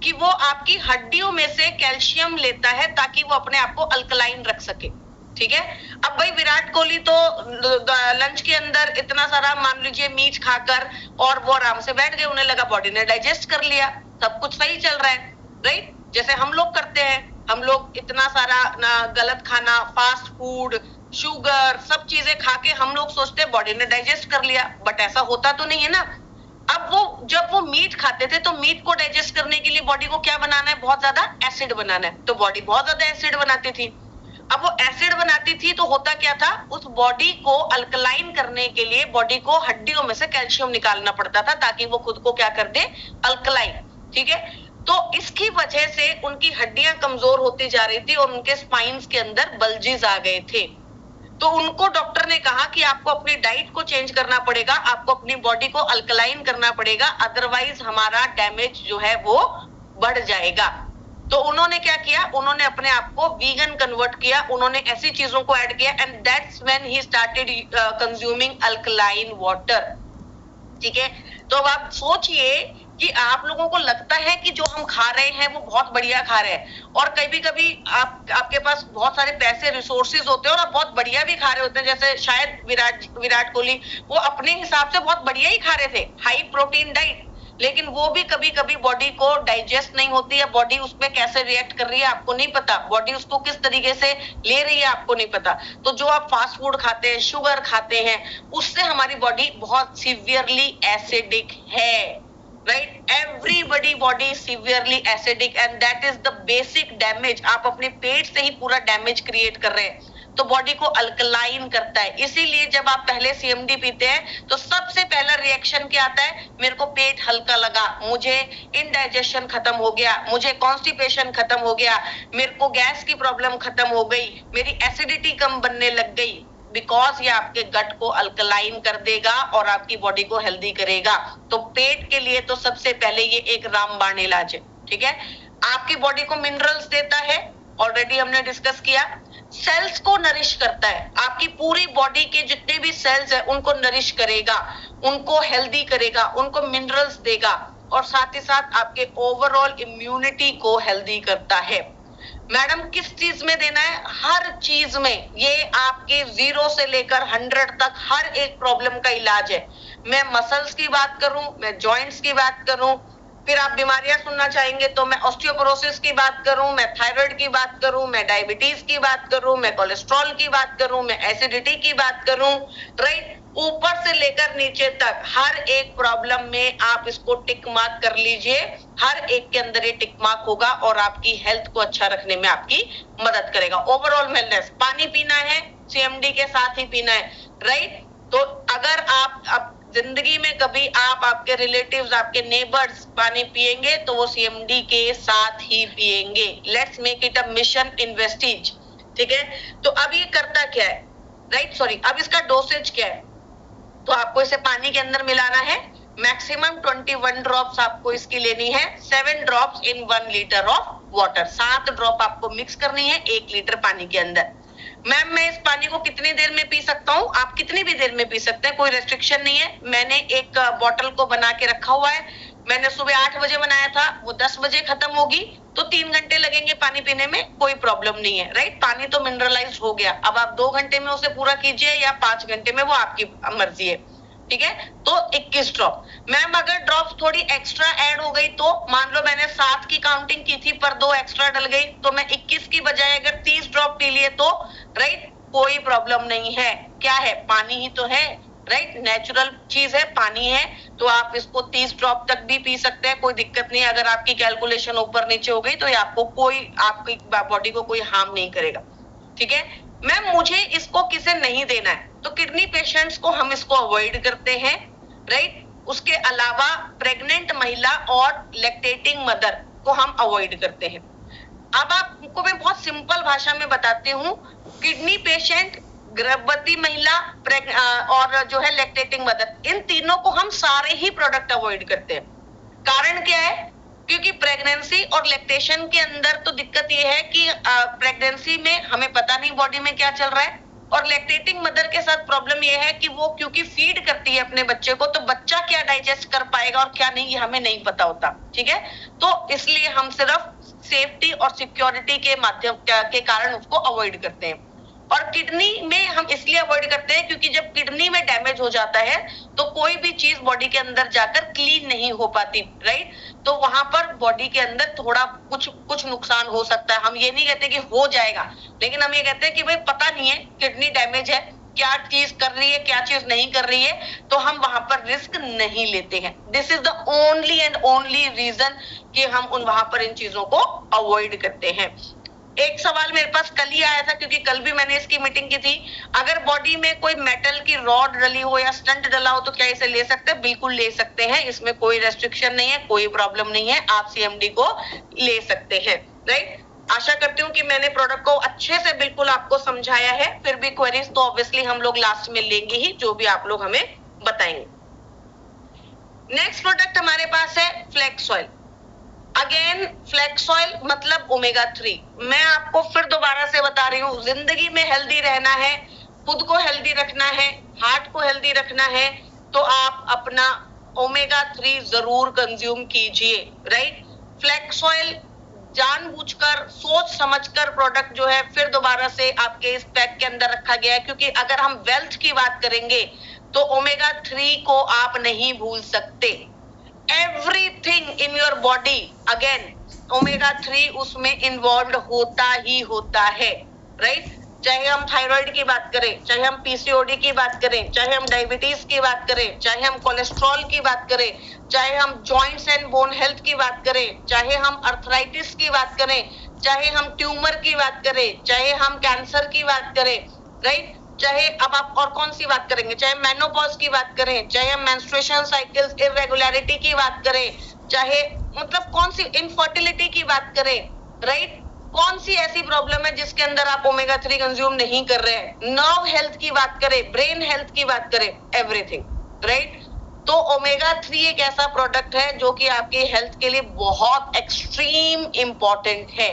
कि वो आपकी हड्डियों में से कैल्शियम लेता है ताकि वो अपने आप को अल्कलाइन रख सके। ठीक है, अब भाई विराट कोहली तो लंच के अंदर इतना सारा मान लीजिए मीट खाकर और वो आराम से बैठ गए, उन्हें लगा बॉडी ने डाइजेस्ट कर लिया, सब कुछ सही चल रहा है, राइट। जैसे हम लोग करते हैं, हम लोग इतना सारा गलत खाना, फास्ट फूड, शुगर, सब चीजें खा के हम लोग सोचते हैं बॉडी ने डाइजेस्ट कर लिया, बट ऐसा होता तो नहीं है ना। अब वो जब वो मीट खाते थे तो मीट को डाइजेस्ट करने के लिए बॉडी को क्या बनाना है, बहुत ज्यादा एसिड बनाना है, तो बॉडी बहुत ज्यादा एसिड बनाती थी। अब वो एसिड बनाती थी तो होता क्या था, उस बॉडी को अल्कलाइन करने के लिए बॉडी को हड्डियों में से कैल्शियम निकालना पड़ता था ताकि वो खुद को क्या कर दे, अल्कलाइन। ठीक है, तो इसकी वजह से उनकी हड्डियां कमजोर होती जा रही थी और उनके स्पाइन्स के अंदर बल्जेस आ गए थे। तो उनको डॉक्टर ने कहा कि आपको अपनी डाइट को चेंज करना पड़ेगा, आपको अपनी बॉडी को अल्कलाइन करना पड़ेगा, अदरवाइज हमारा डैमेज जो है वो बढ़ जाएगा। तो उन्होंने क्या किया, उन्होंने अपने आप को वीगन कन्वर्ट किया, उन्होंने ऐसी चीजों को ऐड किया, and that's when he started consuming alkaline water. ठीक है, तो अब आप सोचिए कि आप लोगों को लगता है कि जो हम खा रहे हैं वो बहुत बढ़िया खा रहे हैं, और कभी कभी आपके पास बहुत सारे पैसे, रिसोर्सेज होते हैं और आप बहुत बढ़िया भी खा रहे होते हैं। जैसे शायद विराट कोहली वो अपने हिसाब से बहुत बढ़िया ही खा रहे थे, हाई प्रोटीन डाइट, लेकिन वो भी कभी कभी बॉडी को डाइजेस्ट नहीं होती है, बॉडी उस पर कैसे रिएक्ट कर रही है आपको नहीं पता, बॉडी उसको किस तरीके से ले रही है आपको नहीं पता। तो जो आप फास्ट फूड खाते हैं, शुगर खाते हैं, उससे हमारी बॉडी बहुत सीवियरली एसिडिक है, right. Everybody body severely acidic, and that is the basic damage. आप अपने पेट से ही पूरा डैमेज क्रिएट कर रहे हैं, तो बॉडी को अल्कलाइन करता है। इसीलिए जब आप पहले सीएमडी पीते हैं तो सबसे पहला रिएक्शन क्या आता है, मेरे को पेट हल्का लगा, मुझे इनडाइजेशन खत्म हो गया, मुझे कॉन्स्टिपेशन खत्म हो गया, मेरे को गैस की प्रॉब्लम खत्म हो गई, मेरी एसिडिटी कम बनने लग गई, बिकॉज ये आपके गट को अल्कलाइन कर देगा और आपकी बॉडी को हेल्दी करेगा। तो पेट के लिए तो सबसे पहले ये एक रामबाण इलाज है। ठीक है, आपकी बॉडी को मिनरल्स देता है, ऑलरेडी हमने डिस्कस किया। सेल्स को नरिश करता है, आपकी पूरी बॉडी के जितने भी सेल्स है उनको नरिश करेगा, उनको हेल्दी करेगा, उनको मिनरल्स देगा, और साथ ही साथ आपके ओवरऑल इम्यूनिटी को हेल्दी करता है। मैडम किस चीज में देना है, हर चीज में। ये आपके 0 से लेकर 100 तक हर एक प्रॉब्लम का इलाज है। मैं मसल्स की बात करूं, मैं जॉइंट्स की बात करूं, फिर आप बीमारियां सुनना चाहेंगे तो मैं ऑस्टियोपोरोसिस की बात करूं, मैं थायराइड की बात करूं, मैं डायबिटीज की बात करूं, मैं कोलेस्ट्रॉल की बात करूं, मैं एसिडिटी की बात करूं, राइट। ऊपर से लेकर नीचे तक हर एक प्रॉब्लम में आप इसको टिक मार्क कर लीजिए, हर एक के अंदर ये टिक मार्क होगा और आपकी हेल्थ को अच्छा रखने में आपकी मदद करेगा। ओवरऑल वेलनेस, पानी पीना है, सीएमडी के साथ ही पीना है, राइट। तो अगर आप अब जिंदगी में कभी आप आपके रिलेटिव्स, आपके नेबर्स पानी पिएंगे तो वो CMD के साथ ही पिएंगे। Let's make it a mission in Vestige, ठीक है। तो अब ये करता क्या है, राइट, सॉरी, अब इसका डोसेज क्या है? तो आपको इसे पानी के अंदर मिलाना है, मैक्सिमम 21 ड्रॉप्स आपको इसकी लेनी है, 7 drops in 1 litre of water, 7 drop आपको मिक्स करनी है 1 लीटर पानी के अंदर। मैम मैं इस पानी को कितनी देर में पी सकता हूँ? आप कितनी भी देर में पी सकते हैं, कोई रेस्ट्रिक्शन नहीं है। मैंने एक बॉटल को बना के रखा हुआ है, मैंने सुबह 8 बजे बनाया था, वो 10 बजे खत्म होगी, तो 3 घंटे लगेंगे पानी पीने में, कोई प्रॉब्लम नहीं है, राइट। पानी तो मिनरलाइज हो गया, अब आप 2 घंटे में उसे पूरा कीजिए या 5 घंटे में, वो आपकी मर्जी है, ठीक है। तो 21 ड्रॉप। मैम अगर ड्रॉप्स थोड़ी एक्स्ट्रा ऐड हो गई तो, मान लो मैंने 7 की काउंटिंग की थी पर 2 एक्स्ट्रा डल गई, तो मैं 21 की बजाय अगर 30 ड्रॉप पी लिए तो, राइट, कोई प्रॉब्लम नहीं है। क्या है? पानी ही तो है, राइट, नेचुरल चीज है, पानी है, तो आप इसको 30 ड्रॉप तक भी पी सकते हैं, कोई दिक्कत नहीं है। अगर आपकी कैलकुलेशन ऊपर नीचे हो गई तो ये आपको कोई, आपकी बॉडी को कोई हार्म नहीं करेगा, ठीक है। मैम मुझे इसको किसे नहीं देना है? तो किडनी पेशेंट्स को हम इसको अवॉइड करते हैं, राइट। उसके अलावा प्रेग्नेंट महिला और लैक्टेटिंग मदर को हम अवॉइड करते हैं। अब आपको मैं बहुत सिंपल भाषा में बताती हूँ, किडनी पेशेंट, गर्भवती महिला और जो है लैक्टेटिंग मदर, इन तीनों को हम सारे ही प्रोडक्ट अवॉइड करते हैं। कारण क्या है? क्योंकि प्रेगनेंसी और लैक्टेशन के अंदर तो दिक्कत ये है कि प्रेगनेंसी में हमें पता नहीं बॉडी में क्या चल रहा है, और लैक्टेटिंग मदर के साथ प्रॉब्लम ये है कि वो क्योंकि फीड करती है अपने बच्चे को, तो बच्चा क्या डाइजेस्ट कर पाएगा और क्या नहीं, ये हमें नहीं पता होता, ठीक है। तो इसलिए हम सिर्फ सेफ्टी और सिक्योरिटी के माध्यम के कारण उसको अवॉइड करते हैं। और किडनी में हम इसलिए अवॉइड करते हैं क्योंकि जब किडनी में डैमेज हो जाता है तो कोई भी चीज बॉडी के अंदर जाकर क्लीन नहीं हो पाती, राइट। तो वहां पर बॉडी के अंदर थोड़ा कुछ नुकसान हो सकता है। हम ये नहीं कहते कि हो जाएगा, लेकिन हम ये कहते हैं कि भाई पता नहीं है, किडनी डैमेज है, क्या चीज कर रही है, क्या चीज नहीं कर रही है, तो हम वहां पर रिस्क नहीं लेते हैं। This is the only and only reason कि हम वहां पर इन चीजों को अवॉइड करते हैं। एक सवाल मेरे पास कल ही आया था, क्योंकि कल भी मैंने इसकी मीटिंग की थी, अगर बॉडी में कोई मेटल की रॉड डली हो या स्टंट डला हो तो क्या इसे ले सकते हैं? बिल्कुल ले सकते हैं, इसमें कोई रेस्ट्रिक्शन नहीं है, कोई प्रॉब्लम नहीं है, आप CMD को ले सकते हैं, राइट। आशा करती हूँ कि मैंने प्रोडक्ट को अच्छे से बिल्कुल आपको समझाया है। फिर भी क्वेरीज तो ऑब्वियसली हम लोग लास्ट में लेंगे ही, जो भी आप लोग हमें बताएंगे। नेक्स्ट प्रोडक्ट हमारे पास है flex oil. Again flex oil मतलब ओमेगा 3। मैं आपको फिर दोबारा से बता रही हूँ, जिंदगी में हेल्दी रहना है, खुद को हेल्दी रखना है, हार्ट को हेल्दी रखना है, तो आप अपना ओमेगा 3 जरूर कंज्यूम कीजिए, राइट। फ्लेक्स ऑयल जानबूझकर, सोच समझकर प्रोडक्ट जो है फिर दोबारा से आपके इस पैक के अंदर रखा गया है, क्योंकि अगर हम वेल्थ की बात करेंगे तो ओमेगा 3 को आप नहीं भूल सकते। Everything in your body, again omega 3 उसमें इन्वॉल्व होता ही होता है, राइट। चाहे हम थायराइड की बात करें, चाहे हम PCOD की बात करें, चाहे हम डायबिटीज की बात करें, चाहे हम कोलेस्ट्रॉल की बात करें, चाहे हम जॉइंट्स एंड बोन हेल्थ की बात करें, चाहे हम अर्थराइटिस की बात करें, चाहे हम ट्यूमर की बात करें, चाहे हम कैंसर की बात करें, राइट। चाहे अब आप और कौन सी बात करेंगे, चाहे मेनोपॉज की बात करें, चाहे हम मेंस्ट्रुएशन साइकिल्स इरेगुलरिटी की बात करें, चाहे मतलब कौन सी इनफर्टिलिटी की बात करें, राइट। कौन सी ऐसी प्रॉब्लम है जिसके अंदर आप ओमेगा 3 कंज्यूम नहीं कर रहे हैं, नर्व हेल्थ की बात करें, ब्रेन हेल्थ की बात करें, एवरीथिंग, राइट। तो ओमेगा 3 एक ऐसा प्रोडक्ट है जो कि आपकी हेल्थ के लिए बहुत एक्सट्रीम इंपॉर्टेंट है,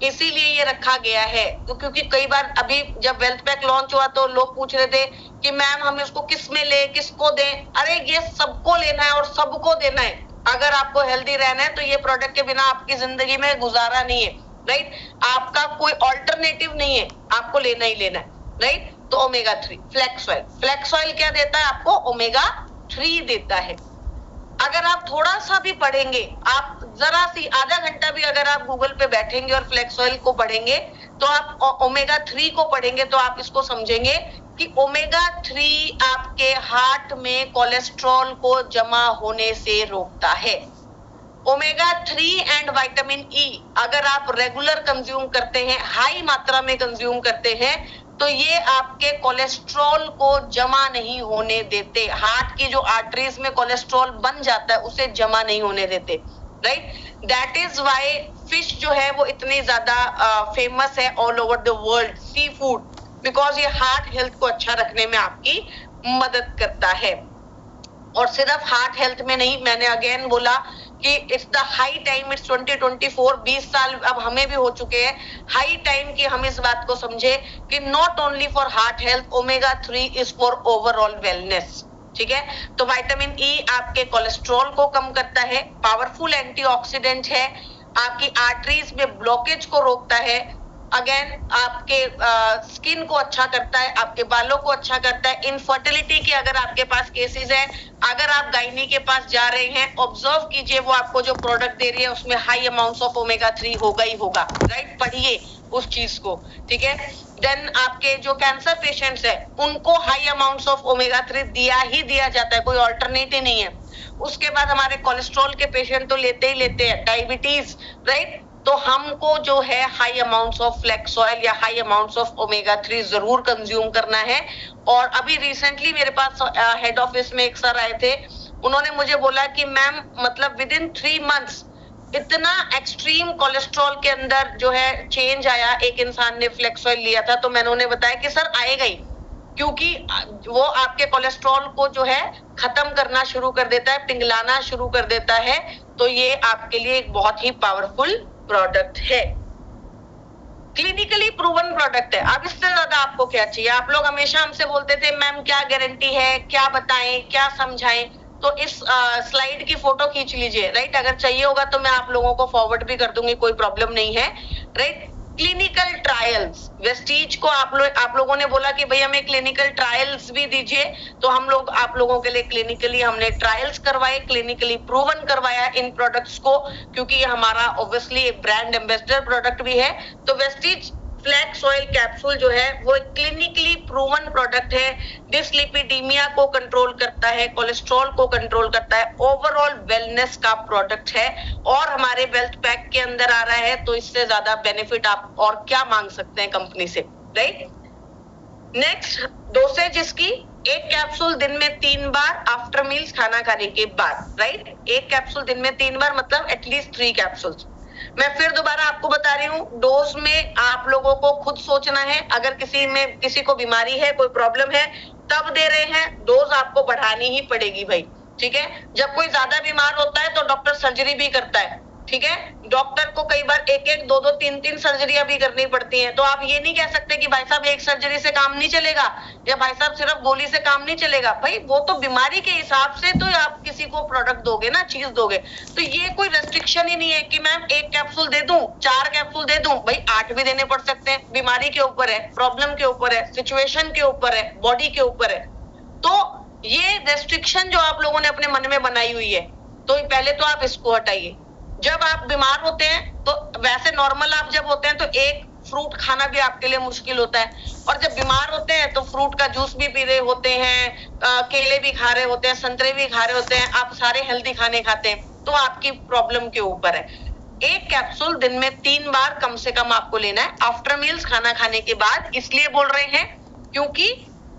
इसीलिए ये रखा गया है। तो क्योंकि कई बार अभी जब वेल्थ पैक लॉन्च हुआ तो लोग पूछ रहे थे कि मैम हम इसको किस में ले, किसको दें। अरे ये सबको लेना है और सबको देना है। अगर आपको हेल्दी रहना है तो ये प्रोडक्ट के बिना आपकी जिंदगी में गुजारा नहीं है, राइट। आपका कोई ऑल्टरनेटिव नहीं है, आपको लेना ही लेना है, राइट। तो omega 3 flex oil, flex oil क्या देता है आपको? ओमेगा 3 देता है। अगर आप थोड़ा सा भी पढ़ेंगे, आप जरा सी आधा घंटा भी अगर आप गूगल पे बैठेंगे और फ्लेक्स ऑयल को पढ़ेंगे, तो आप ओमेगा 3 को पढ़ेंगे तो आप इसको समझेंगे कि ओमेगा 3 आपके हार्ट में कोलेस्ट्रॉल को जमा होने से रोकता है। ओमेगा 3 एंड विटामिन E अगर आप रेगुलर कंज्यूम करते हैं, हाई मात्रा में कंज्यूम करते हैं, तो ये आपके कोलेस्ट्रॉल को जमा नहीं होने देते, हार्ट की जो आर्टरीज में कोलेस्ट्रॉल बन जाता है उसे जमा नहीं होने देते, right? That is why fish जो है वो इतनी ज्यादा फेमस है all over the world, seafood, because ये हार्ट हेल्थ को अच्छा रखने में आपकी मदद करता है। और सिर्फ हार्ट हेल्थ में नहीं, मैंने अगेन बोला कि it's the high time, it's 2024, 20 साल अब हमें भी हो चुके हैं, हाई टाइम कि हम इस बात को समझे कि not only for heart health, omega 3 is for overall wellness, ठीक है? तो विटामिन ई आपके कोलेस्ट्रॉल को कम करता है, पावरफुल एंटीऑक्सीडेंट है, आपकी आर्टरीज में ब्लॉकेज को रोकता है, अगेन आपके स्किन को अच्छा करता है, आपके बालों को अच्छा करता है। इनफर्टिलिटी के अगर आपके पास केसेस है, अगर आप गायनी के पास जा रहे हैं, ऑब्जर्व कीजिए वो आपको जो प्रोडक्ट दे रही है उसमें हाई अमाउंट्स ऑफ ओमेगा 3 होगा ही होगा, राइट? पढ़िए उस चीज को, ठीक है? देन आपके जो कैंसर पेशेंट्स है उनको हाई अमाउंट्स ऑफ ओमेगा 3 दिया ही दिया जाता है, कोई ऑल्टरनेट ही नहीं है। उसके बाद हमारे कोलेस्ट्रॉल के पेशेंट तो लेते ही लेते हैं, डायबिटीज, राइट? तो हमको जो है high amounts of flax oil या हाई अमाउंट्स ऑफ ओमेगा 3 जरूर कंज्यूम करना है। और अभी रिसेंटली मेरे पास हेड ऑफिस में एक सर आए थे, उन्होंने मुझे बोला कि मैम मतलब विद इन 3 मंथ्स इतना एक्सट्रीम कोलेस्ट्रॉल के अंदर जो है चेंज आया, एक इंसान ने फ्लैक्स ऑयल लिया था। तो मैंने उन्हें बताया कि सर आएगा ही, क्योंकि वो आपके कोलेस्ट्रॉल को जो है खत्म करना शुरू कर देता है, पिघलाना शुरू कर देता है। तो ये आपके लिए एक बहुत ही पावरफुल प्रोडक्ट है, क्लिनिकली प्रूवन प्रोडक्ट है। अब इससे ज्यादा आपको क्या चाहिए? आप लोग हमेशा हमसे बोलते थे मैम क्या गारंटी है, क्या बताएं, क्या समझाएं। तो इस स्लाइड की फोटो खींच लीजिए, राइट? अगर चाहिए होगा तो मैं आप लोगों को फॉरवर्ड भी कर दूंगी, कोई प्रॉब्लम नहीं है, राइट? क्लिनिकल ट्रायल्स, वेस्टीज को आप लोगों ने बोला कि भाई हमें क्लिनिकल ट्रायल्स भी दीजिए, तो हम लोग आप लोगों के लिए क्लिनिकली हमने ट्रायल्स करवाए, क्लिनिकली प्रूवन करवाया इन प्रोडक्ट्स को, क्योंकि ये हमारा ऑब्वियसली ब्रांड एम्बेसडर प्रोडक्ट भी है। तो वेस्टीज फ्लैक्स ऑयल कैप्सूल जो है वो क्लिनिकली प्रूवन प्रोडक्ट है, डिसलिपिडीमिया को कंट्रोल करता है, कोलेस्ट्रॉल को कंट्रोल करता है, ओवरऑल वेलनेस का प्रोडक्ट है और हमारे वेल्थ पैक के अंदर आ रहा है। तो इससे ज्यादा बेनिफिट आप और क्या मांग सकते हैं कंपनी से, राइट? नेक्स्ट डोसेज इसकी, एक कैप्सूल दिन में 3 बार आफ्टर मील्स, खाना खाने के बाद, राइट? एक कैप्सूल दिन में 3 बार मतलब एटलीस्ट 3 कैप्सूल्स। मैं फिर दोबारा आपको बता रही हूँ, डोज में आप लोगों को खुद सोचना है। अगर किसी को बीमारी है, कोई प्रॉब्लम है, तब दे रहे हैं, डोज आपको बढ़ानी ही पड़ेगी भाई, ठीक है? जब कोई ज्यादा बीमार होता है तो डॉक्टर सर्जरी भी करता है, ठीक है? डॉक्टर को कई बार 1-1, 2-2, 3-3 सर्जरियां भी करनी पड़ती हैं। तो आप ये नहीं कह सकते कि भाई साहब एक सर्जरी से काम नहीं चलेगा या भाई साहब सिर्फ गोली से काम नहीं चलेगा। भाई वो तो बीमारी के हिसाब से तो आप किसी को प्रोडक्ट दोगे ना, चीज दोगे। तो ये कोई रेस्ट्रिक्शन ही नहीं है कि मैम 1 कैप्सूल दे दूं, 4 कैप्सूल दे दूं। भाई 8 भी देने पड़ सकते हैं, बीमारी के ऊपर है, प्रॉब्लम के ऊपर है, सिचुएशन के ऊपर है, बॉडी के ऊपर है। तो ये रेस्ट्रिक्शन जो आप लोगों ने अपने मन में बनाई हुई है, तो पहले तो आप इसको हटाइए। जब आप बीमार होते हैं तो वैसे नॉर्मल आप जब होते हैं तो एक फ्रूट खाना भी आपके लिए मुश्किल होता है, और जब बीमार होते हैं तो फ्रूट का जूस भी पी रहे होते हैं, केले भी खा रहे होते हैं, संतरे भी खा रहे होते हैं, आप सारे हेल्दी खाने खाते हैं। तो आपकी प्रॉब्लम के ऊपर है। एक कैप्सूल दिन में 3 बार कम से कम आपको लेना है आफ्टर मील्स, खाना खाने के बाद। इसलिए बोल रहे हैं क्योंकि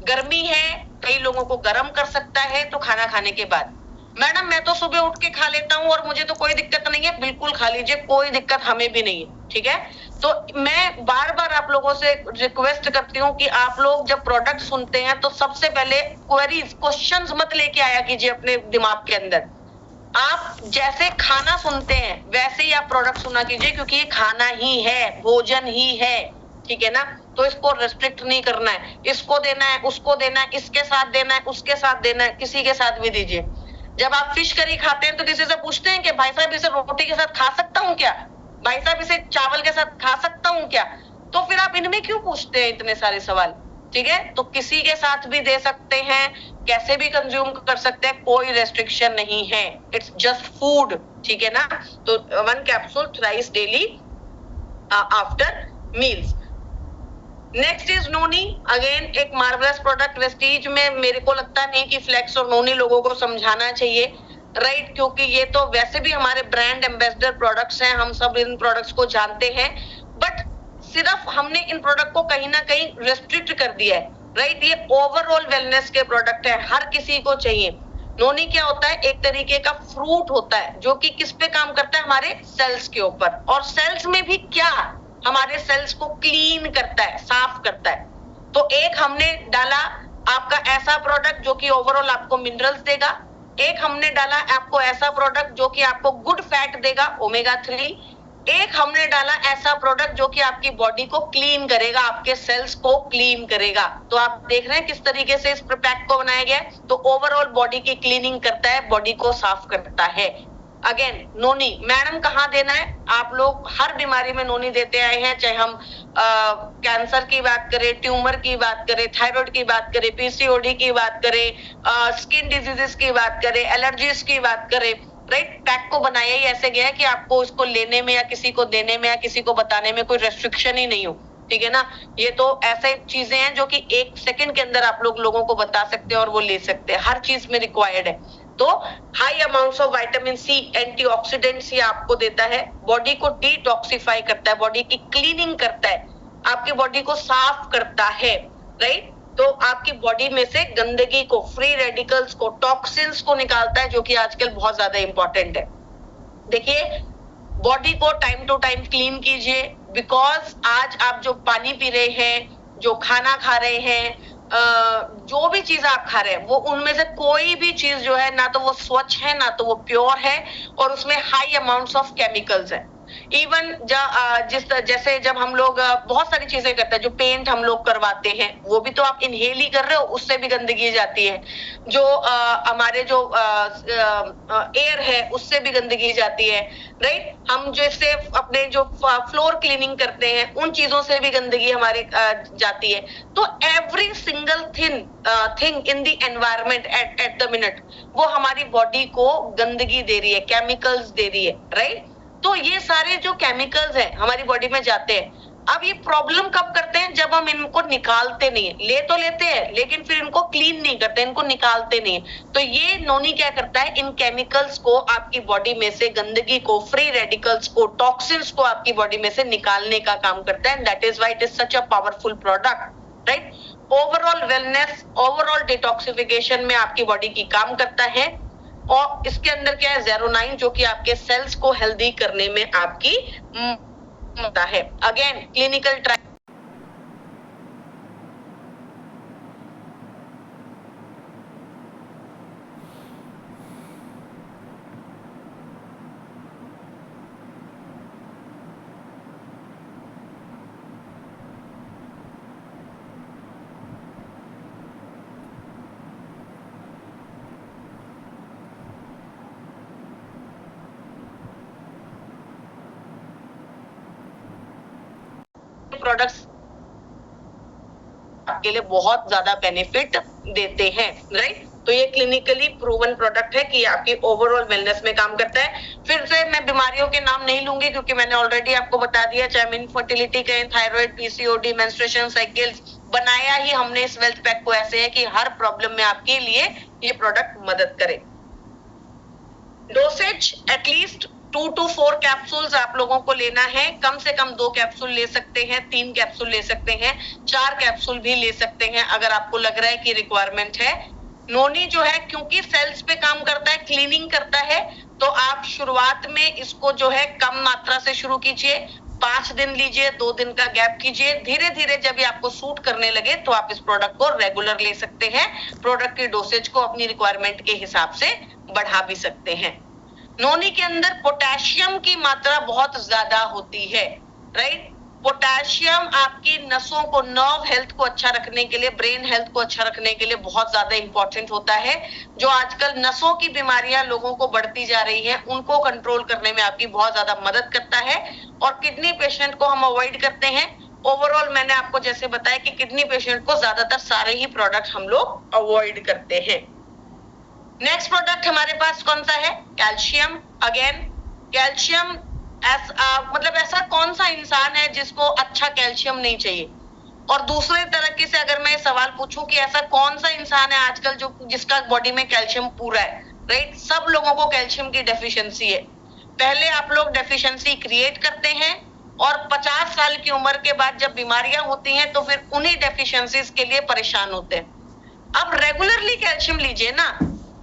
गर्मी है, कई लोगों को गर्म कर सकता है, तो खाना खाने के बाद। मैडम मैं तो सुबह उठ के खा लेता हूँ और मुझे तो कोई दिक्कत नहीं है, बिल्कुल खा लीजिए, कोई दिक्कत हमें भी नहीं है, ठीक है? तो मैं बार बार आप लोगों से रिक्वेस्ट करती हूँ कि आप लोग जब प्रोडक्ट सुनते हैं तो सबसे पहले क्वेरीज, क्वेश्चंस मत लेके आया कीजिए अपने दिमाग के अंदर। आप जैसे खाना सुनते हैं वैसे ही आप प्रोडक्ट सुना कीजिए, क्योंकि ये खाना ही है, भोजन ही है, ठीक है ना? तो इसको रेस्ट्रिक्ट नहीं करना है, इसको देना है, उसको देना है, इसके साथ देना है, उसके साथ देना है, किसी के साथ भी दीजिए। जब आप फिश करी खाते हैं तो किसी से पूछते हैं कि भाई साहब इसे रोटी के साथ खा सकता हूँ क्या, भाई साहब इसे चावल के साथ खा सकता हूँ क्या? तो फिर आप इनमें क्यों पूछते हैं इतने सारे सवाल, ठीक है? तो किसी के साथ भी दे सकते हैं, कैसे भी कंज्यूम कर सकते हैं, कोई रेस्ट्रिक्शन नहीं है, इट्स जस्ट फूड, ठीक है ना? तो 1 capsule thrice daily after meals. Next is noni, again एक मार्वलस प्रोडक्ट। वेस्टीज में मेरे को लगता नहीं कि फ्लेक्स और नोनी लोगों को समझाना चाहिए, राइट? क्योंकि ये तो वैसे भी हमारे ब्रांड एम्बेसडर प्रोडक्ट्स हैं, हम सब इन प्रोडक्ट्स को जानते हैं। बट सिर्फ हमने इन प्रोडक्ट को कहीं ना कहीं रेस्ट्रिक्ट कर दिया है, राइट। ये ओवरऑल वेलनेस के प्रोडक्ट है, हर किसी को चाहिए। नोनी क्या होता है, एक तरीके का फ्रूट होता है जो कि किस पे काम करता है, हमारे सेल्स के ऊपर। और सेल्स में भी क्या, हमारे सेल्स को क्लीन करता है, साफ करता है। तो एक हमने डाला आपका ऐसा प्रोडक्ट जो कि ओवरऑल आपको मिनरल्स देगा, एक हमने डाला आपको ऐसा प्रोडक्ट जो कि आपको गुड फैट देगा, ओमेगा 3, एक हमने डाला ऐसा प्रोडक्ट जो कि आपकी बॉडी को क्लीन करेगा, आपके सेल्स को क्लीन करेगा। तो आप देख रहे हैं किस तरीके से इस पैक को बनाया गया है। तो ओवरऑल बॉडी की क्लीनिंग करता है, बॉडी को साफ करता है। अगेन नोनी मैडम कहाँ देना है, आप लोग हर बीमारी में नोनी देते आए हैं, चाहे हम कैंसर की बात करें, ट्यूमर की बात करें, थायराइड की बात करें, पीसीओडी की बात करें, स्किन डिजीजेस की बात करें, एलर्जीज की बात करें, राइट। पैक को बनाया ही ऐसे गया है कि आपको इसको लेने में या किसी को देने में या किसी को बताने में कोई रेस्ट्रिक्शन ही नहीं हो, ठीक है ना। ये तो ऐसे चीजें हैं जो कि 1 सेकंड के अंदर आप लोगों को बता सकते हैं और वो ले सकते हैं, हर चीज में रिक्वायर्ड है। तो high amounts of vitamin C, antioxidants ये आपको देता है, बॉडी को डिटॉक्सिफाई करता है, बॉडी की क्लीनिंग करता है, आपकी बॉडी को साफ करता है, राइट। तो आपकी बॉडी में से गंदगी को, फ्री रेडिकल्स को, टॉक्सिन्स को निकालता है, जो कि आजकल बहुत ज्यादा इंपॉर्टेंट है। देखिए बॉडी को टाइम टू टाइम क्लीन कीजिए, बिकॉज आज आप जो पानी पी रहे हैं, जो खाना खा रहे हैं, जो भी चीज आप खा रहे हैं, वो उनमें से कोई भी चीज जो है ना तो वो स्वच्छ है ना तो वो प्योर है, और उसमें हाई अमाउंट्स ऑफ केमिकल्स है। इवन जैसे जब हम लोग बहुत सारी चीजें करते हैं, जो पेंट हम लोग करवाते हैं वो भी तो आप इनहेल ही कर रहे हो, उससे भी गंदगी जाती है। जो हमारे जो एयर है उससे भी गंदगी जाती है, राइट। हम जैसे अपने जो फ्लोर क्लीनिंग करते हैं उन चीजों से भी गंदगी हमारी जाती है। तो every single thing in the environment at the minute वो हमारी बॉडी को गंदगी दे रही है, केमिकल्स दे रही है, राइट। तो ये सारे जो केमिकल्स हैं हमारी बॉडी में जाते हैं। अब ये प्रॉब्लम कब करते हैं, जब हम इनको निकालते नहीं है। ले तो लेते हैं लेकिन फिर इनको क्लीन नहीं करते, इनको निकालते नहीं है। तो ये नोनी क्या करता है, इन केमिकल्स को, आपकी बॉडी में से गंदगी को, फ्री रेडिकल्स को, टॉक्सिन्स को आपकी बॉडी में से निकालने का काम करता है। That is why it is such a powerful product, right. Overall wellness, overall detoxification में आपकी बॉडी की काम करता है। और इसके अंदर क्या है, 09 जो कि आपके सेल्स को हेल्दी करने में आपकी होता है। अगेन क्लिनिकल ट्रायल प्रोडक्ट्स आपके लिए बहुत ज्यादा बेनिफिट देते हैं, राइट। तो ये क्लिनिकली प्रूवन प्रोडक्ट है कि आपकी ओवरऑल वेलनेस में काम करता है। फिर से मैं बीमारियों के नाम नहीं लूंगी क्योंकि मैंने ऑलरेडी आपको बता दिया, चाहे इनफर्टिलिटी कहें, थायराइड, पीसीओडी, मेंस्ट्रुएशन साइकिल्स, बनाया ही हमने इस वेल्थ पैक को ऐसे है कि हर प्रॉब्लम में आपके लिए ये प्रोडक्ट मदद करे। डोसेज एटलीस्ट 2 to 4 कैप्सूल्स आप लोगों को लेना है। कम से कम 2 कैप्सूल ले सकते हैं, 3 कैप्सूल ले सकते हैं, 4 कैप्सूल भी ले सकते हैं अगर आपको लग रहा है कि रिक्वायरमेंट है। नोनी जो है क्योंकि सेल्स पे काम करता है, क्लीनिंग करता है, तो आप शुरुआत में इसको जो है कम मात्रा से शुरू कीजिए, 5 दिन लीजिए, 2 दिन का गैप कीजिए। धीरे धीरे जब ये आपको सूट करने लगे तो आप इस प्रोडक्ट को रेगुलर ले सकते हैं। प्रोडक्ट की डोसेज को अपनी रिक्वायरमेंट के हिसाब से बढ़ा भी सकते हैं। नोनी के अंदर पोटेशियम की मात्रा बहुत ज्यादा होती है, राइट। पोटेशियम आपकी नसों को, नर्व हेल्थ को अच्छा रखने के लिए, ब्रेन हेल्थ को अच्छा रखने के लिए बहुत ज्यादा इंपॉर्टेंट होता है। जो आजकल नसों की बीमारियां लोगों को बढ़ती जा रही हैं, उनको कंट्रोल करने में आपकी बहुत ज्यादा मदद करता है। और किडनी पेशेंट को हम अवॉइड करते हैं। ओवरऑल मैंने आपको जैसे बताया कि किडनी पेशेंट को ज्यादातर सारे ही प्रोडक्ट हम लोग अवॉइड करते हैं। नेक्स्ट प्रोडक्ट हमारे पास कौन सा है, कैल्शियम। अगेन कैल्शियम मतलब ऐसा कौन सा इंसान है जिसको अच्छा कैल्शियम नहीं चाहिए। और दूसरे तरीके से अगर मैं सवाल पूछूं कि ऐसा कौन सा इंसान है आजकल जो जिसका बॉडी में कैल्शियम पूरा है, राइट। सब लोगों को कैल्शियम की डेफिशिएंसी है। पहले आप लोग डेफिशिएंसी क्रिएट करते हैं और 50 साल की उम्र के बाद जब बीमारियां होती हैं तो फिर उन्हीं डेफिशिएंसीज के लिए परेशान होते हैं। अब रेगुलरली कैल्शियम लीजिए ना,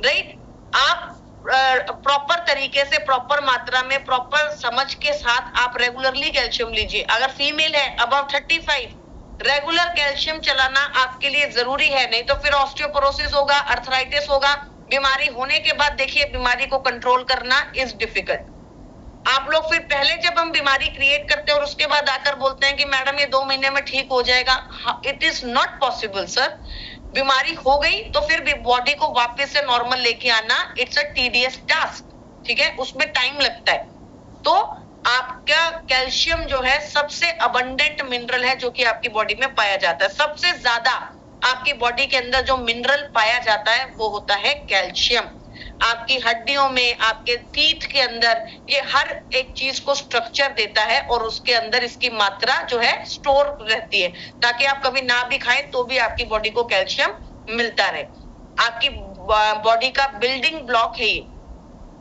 राइट? आप प्रॉपर तरीके से, प्रॉपर मात्रा में, प्रॉपर समझ के साथ आप रेगुलरली कैल्शियम लीजिए। अगर फीमेल है अबव 35, रेगुलर कैल्शियम चलाना आपके लिए जरूरी है, नहीं तो फिर ऑस्टियोपोरोसिस होगा, अर्थराइटिस होगा। बीमारी होने के बाद देखिए बीमारी को कंट्रोल करना इज डिफिकल्ट। आप लोग फिर पहले जब हम बीमारी क्रिएट करते हैं और उसके बाद आकर बोलते हैं कि मैडम ये 2 महीने में ठीक हो जाएगा, it is not possible sir. बीमारी हो गई तो फिर भी बॉडी को वापस से नॉर्मल लेके आना इट्स अ टीडियस टास्क, ठीक है, उसमें टाइम लगता है। तो आपका कैल्शियम जो है सबसे अबंडेंट मिनरल है जो कि आपकी बॉडी में पाया जाता है। सबसे ज्यादा आपकी बॉडी के अंदर जो मिनरल पाया जाता है वो होता है कैल्शियम। आपकी हड्डियों में, आपके टीथ के अंदर, ये हर एक चीज को स्ट्रक्चर देता है और उसके अंदर इसकी मात्रा जो है स्टोर रहती है, ताकि आप कभी ना भी खाएं तो भी आपकी बॉडी को कैल्शियम मिलता रहे। आपकी बॉडी का बिल्डिंग ब्लॉक है ये।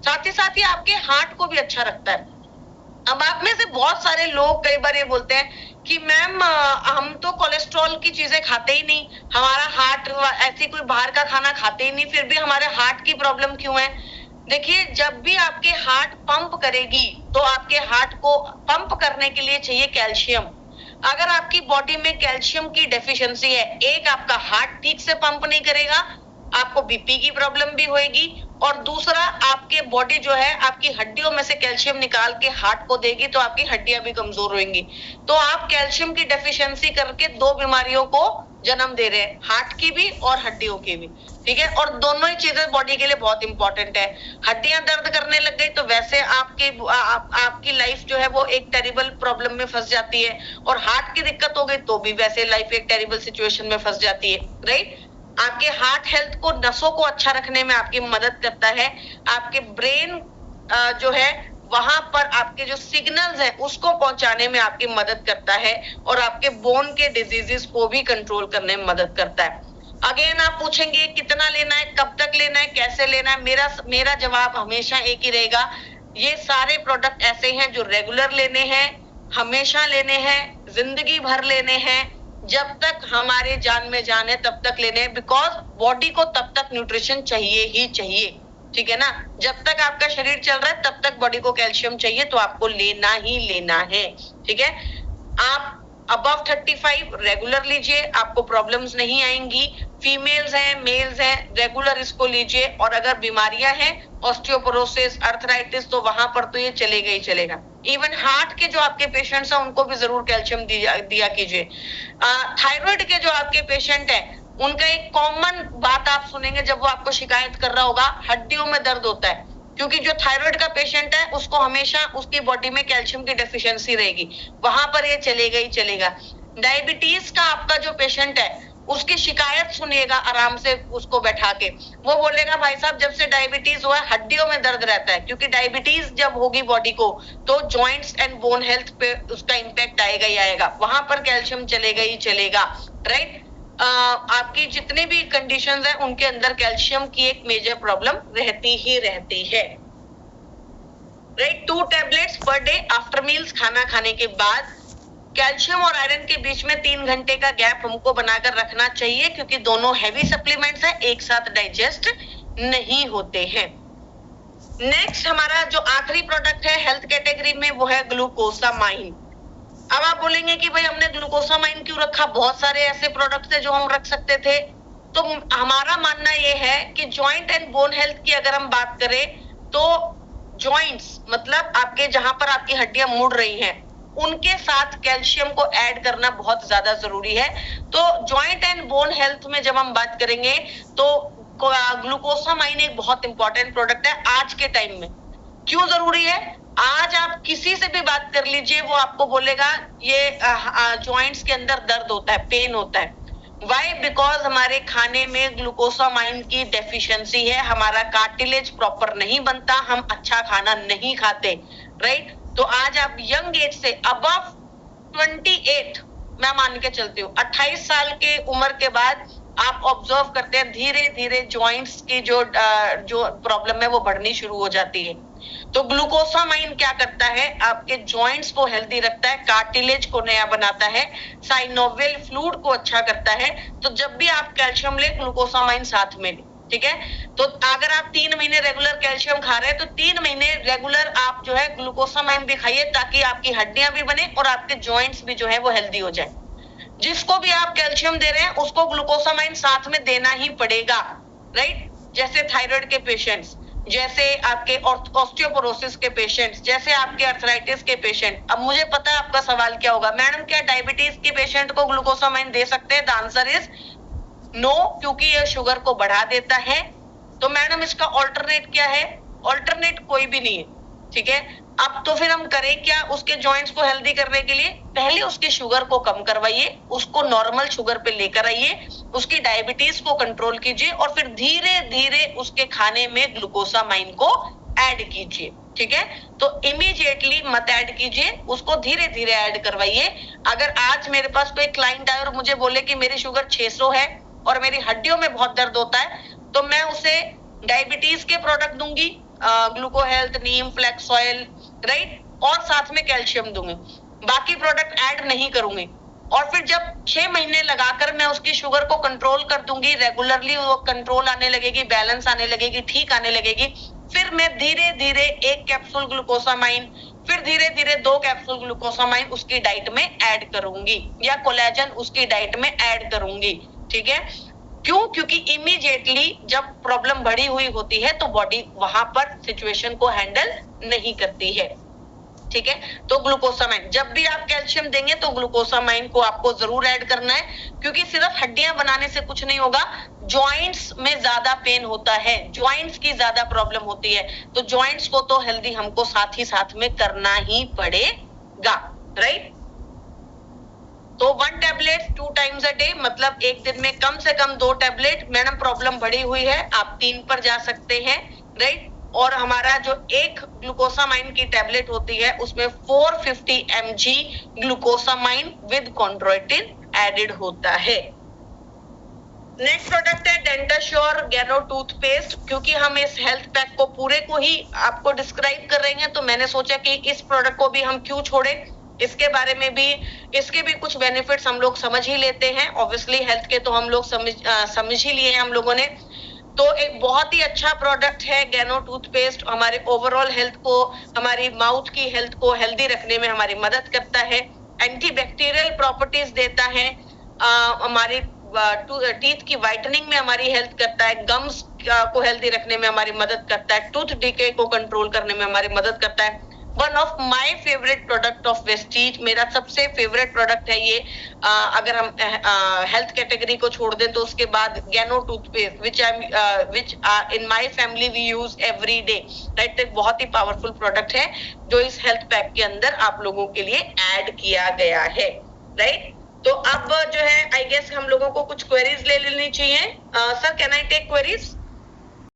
साथ ही आपके हार्ट को भी अच्छा रखता है। अब आप में से बहुत सारे लोग कई बार ये बोलते हैं कि मैम हम तो कोलेस्ट्रॉल की चीजें खाते ही नहीं, हमारा हार्ट, ऐसी कोई बाहर का खाना खाते ही नहीं, फिर भी हमारे हार्ट की प्रॉब्लम क्यों है? देखिए, जब भी आपके हार्ट पंप करेगी तो आपके हार्ट को पंप करने के लिए चाहिए कैल्शियम। अगर आपकी बॉडी में कैल्शियम की डेफिशिएंसी है, एक आपका हार्ट ठीक से पंप नहीं करेगा, आपको बीपी की प्रॉब्लम भी होगी, और दूसरा आपके बॉडी जो है आपकी हड्डियों में से कैल्शियम निकाल के हार्ट को देगी तो आपकी हड्डियां भी कमजोर होंगी। तो आप कैल्शियम की डेफिशिएंसी करके 2 बीमारियों को जन्म दे रहे हैं, हार्ट की भी और हड्डियों की भी, ठीक है। और दोनों ही चीजें बॉडी के लिए बहुत इंपॉर्टेंट है। हड्डियां दर्द करने लग गई तो वैसे आपकी लाइफ जो है वो एक टेरिबल प्रॉब्लम में फंस जाती है, और हार्ट की दिक्कत हो गई तो भी वैसे लाइफ एक टेरिबल सिचुएशन में फंस जाती है, राइट। आपके हार्ट हेल्थ को, नसों को अच्छा रखने में आपकी मदद करता है। आपके ब्रेन जो है वहां पर आपके जो सिग्नल्स हैं उसको पहुंचाने में आपकी मदद करता है, और आपके बोन के डिजीजेस को भी कंट्रोल करने में मदद करता है। अगेन आप पूछेंगे कितना लेना है, कब तक लेना है, कैसे लेना है? मेरा जवाब हमेशा एक ही रहेगा, ये सारे प्रोडक्ट ऐसे हैं जो रेगुलर लेने हैं, हमेशा लेने हैं, जिंदगी भर लेने हैं, जब तक हमारे जान में जान है तब तक लेने हैं। बिकॉज बॉडी को तब तक न्यूट्रिशन चाहिए ही चाहिए, ठीक है ना। जब तक आपका शरीर चल रहा है तब तक बॉडी को कैल्शियम चाहिए, तो आपको लेना ही लेना है, ठीक है। आप अबव 35 रेगुलर लीजिए, आपको प्रॉब्लम्स नहीं आएंगी। फीमेल्स हैं, मेल्स हैं, रेगुलर इसको लीजिए। और अगर बीमारियां हैं, ऑस्टियोपोरोसिस, अर्थराइटिस, तो वहां पर तो ये चलेगा ही चलेगा। इवन हार्ट के जो आपके पेशेंट्स हैं उनको भी जरूर कैल्शियम दिया कीजिए। थायराइड के जो आपके पेशेंट हैं उनका एक कॉमन बात आप सुनेंगे जब वो आपको शिकायत कर रहा होगा, हड्डियों में दर्द होता है, क्योंकि जो थायराइड का पेशेंट है उसको हमेशा उसकी बॉडी में कैल्शियम की डेफिशिएंसी रहेगी, वहां पर ये चलेगा ही चलेगा। डायबिटीज का आपका जो पेशेंट है उसकी शिकायत सुनिएगा आराम से उसको बैठा के, वो बोलेगा भाई साहब जब से डायबिटीज हुआ हड्डियों में दर्द रहता है, क्योंकि डायबिटीज जब होगी बॉडी को तो जॉइंट्स एंड बोन हेल्थ पे उसका इंपैक्ट आएगा ही आएगा, वहां पर कैल्शियम चलेगा ही चलेगा, राइट। आपकी जितने भी कंडीशंस हैं उनके अंदर कैल्शियम की एक मेजर प्रॉब्लम रहती ही रहती है, right. 2 tablets per day after meals, खाना खाने के बाद। कैल्शियम और आयरन के बीच में 3 घंटे का गैप हमको बनाकर रखना चाहिए, क्योंकि दोनों हैवी सप्लीमेंट्स हैं, एक साथ डाइजेस्ट नहीं होते हैं। नेक्स्ट हमारा जो आखिरी प्रोडक्ट है हेल्थ कैटेगरी में वो है ग्लूकोसामाइन। अब आप बोलेंगे कि भाई हमने ग्लूकोसामाइन क्यों रखा, बहुत सारे ऐसे प्रोडक्ट्स थे जो हम रख सकते थे। तो हमारा मानना ये है कि जॉइंट एंड बोन हेल्थ की अगर हम बात करें तो जॉइंट्स मतलब आपके जहां पर आपकी हड्डियां मुड़ रही हैं उनके साथ कैल्शियम को ऐड करना बहुत ज्यादा जरूरी है। तो जॉइंट एंड बोन हेल्थ में जब हम बात करेंगे तो ग्लूकोसामाइन एक बहुत इंपॉर्टेंट प्रोडक्ट है आज के टाइम में। क्यों जरूरी है? आज आप किसी से भी बात कर लीजिए, वो आपको बोलेगा ये जॉइंट्स के अंदर दर्द होता है, पेन होता है। वाई? बिकॉज हमारे खाने में ग्लूकोसामाइन की डेफिशिएंसी है, हमारा कार्टिलेज प्रॉपर नहीं बनता, हम अच्छा खाना नहीं खाते, राइट। तो आज आप यंग एज से अबव 28 मैं मान के चलती हूँ 28 साल के उम्र के बाद आप ऑब्जर्व करते हैं धीरे धीरे जॉइंट्स की जो प्रॉब्लम है वो बढ़नी शुरू हो जाती है। तो ग्लूकोसामाइन क्या करता है, आपके जॉइंट्स को हेल्दी रखता है, कार्टिलेज को नया बनाता है, साइनोवियल फ्लूइड को अच्छा करता है। तो जब भी आप कैल्शियम ले, ग्लूकोसामाइन साथ में ले, ठीक है। तो अगर आप 3 महीने रेगुलर कैल्शियम खा रहे हैं तो 3 महीने रेगुलर आप जो है ग्लूकोसामाइन भी खाइए, ताकि आपकी हड्डियां भी बने और आपके जॉइंट्स भी जो है वो हेल्दी हो जाए। जिसको भी आप कैल्शियम दे रहे हैं उसको ग्लूकोसामाइन साथ में देना ही पड़ेगा, राइट। जैसे थायराइड के पेशेंट्स, जैसे आपके ऑस्टियोपोरोसिस के पेशेंट्स, जैसे आपके अर्थराइटिस के पेशेंट। अब मुझे पता है आपका सवाल क्या होगा, मैडम क्या डायबिटीज के पेशेंट को ग्लूकोसामाइन दे सकते हैं? द आंसर इज नो, क्योंकि ये शुगर को बढ़ा देता है। तो मैडम इसका ऑल्टरनेट क्या है? ऑल्टरनेट कोई भी नहीं है, ठीक है। अब तो फिर हम करें क्या उसके जॉइंट्स को हेल्दी करने के लिए? पहले उसकी शुगर को कम करवाइए, उसको नॉर्मल शुगर पे लेकर आइए, उसकी डायबिटीज को कंट्रोल कीजिए और फिर धीरे धीरे उसके खाने में ग्लूकोसामाइन को ऐड कीजिए, ठीक है। तो इमीडिएटली मत ऐड कीजिए, उसको धीरे धीरे ऐड करवाइए। अगर आज मेरे पास कोई क्लाइंट आए और मुझे बोले कि मेरी शुगर 600 है और मेरी हड्डियों में बहुत दर्द होता है, तो मैं उसे डायबिटीज के प्रोडक्ट दूंगी, ग्लूको हेल्थ, नीम, फ्लैक्स ऑयल, राइट, और साथ में कैल्शियम दूंगी, बाकी प्रोडक्ट ऐड नहीं करूंगी। और फिर जब 6 महीने लगाकर मैं उसकी शुगर को कंट्रोल कर दूंगी, रेगुलरली वो कंट्रोल आने लगेगी, बैलेंस आने लगेगी, ठीक आने लगेगी, फिर मैं धीरे धीरे 1 कैप्सूल ग्लूकोसामाइन, फिर धीरे धीरे 2 कैप्सूल ग्लूकोसामाइन उसकी डाइट में ऐड करूंगी, या कोलेजन उसकी डाइट में ऐड करूंगी, ठीक है। क्यों? क्योंकि इमीडिएटली जब प्रॉब्लम बढ़ी हुई होती है तो बॉडी वहां पर सिचुएशन को हैंडल नहीं करती है, ठीक है। तो ग्लूकोसामाइन, जब भी आप कैल्शियम देंगे तो ग्लूकोसामाइन को आपको जरूर ऐड करना है, क्योंकि सिर्फ हड्डियां बनाने से कुछ नहीं होगा। जॉइंट्स में ज्यादा पेन होता है, जॉइंट्स की ज्यादा प्रॉब्लम होती है, तो जॉइंट्स को तो हेल्दी हमको साथ ही साथ में करना ही पड़ेगा, राइट। तो 1 टैबलेट 2 टाइम्स अ डे, मतलब एक दिन में कम से कम 2 टैबलेट। मैडम प्रॉब्लम बढ़ी हुई है, आप 3 पर जा सकते हैं, राइट। और हमारा जो एक ग्लूकोसामाइन की टैबलेट होती है उसमें 450 mg glucosamine with chondroitin added होता है। नेक्स्ट प्रोडक्ट है डेंटाश्योर गैनो टूथपेस्ट। क्योंकि हम इस हेल्थ पैक को पूरे को ही आपको डिस्क्राइब कर रहे हैं, तो मैंने सोचा कि इस प्रोडक्ट को भी हम क्यों छोड़े, इसके बारे में भी, इसके भी कुछ बेनिफिट्स हम लोग समझ ही लेते हैं। ऑब्वियसली हेल्थ के तो हम लोग समझ ही लिए हैं हम लोगों ने। तो एक बहुत ही अच्छा प्रोडक्ट है गैनो टूथपेस्ट, हमारे ओवरऑल हेल्थ को, हमारी माउथ की हेल्थ को हेल्दी रखने में हमारी मदद करता है, एंटीबैक्टीरियल प्रॉपर्टीज देता है, हमारी टीथ की व्हाइटनिंग में हमारी हेल्प करता है, गम्स को हेल्दी रखने में हमारी मदद करता है, टूथ डिके को कंट्रोल करने में हमारी मदद करता है। One of my favourite product of Vestige, मेरा सबसे फेवरेट प्रोडक्ट है ये। अगर हम हेल्थ कैटेगरी को छोड़ दें तो उसके बाद Gano toothpaste which in my family we use every day, right. एक बहुत ही पावरफुल प्रोडक्ट है जो इस हेल्थ पैक के अंदर आप लोगों के लिए ऐड किया गया है, राइट। तो अब जो है आई गेस हम लोगों को कुछ क्वेरीज ले लेनी चाहिए। Sir can I take queries?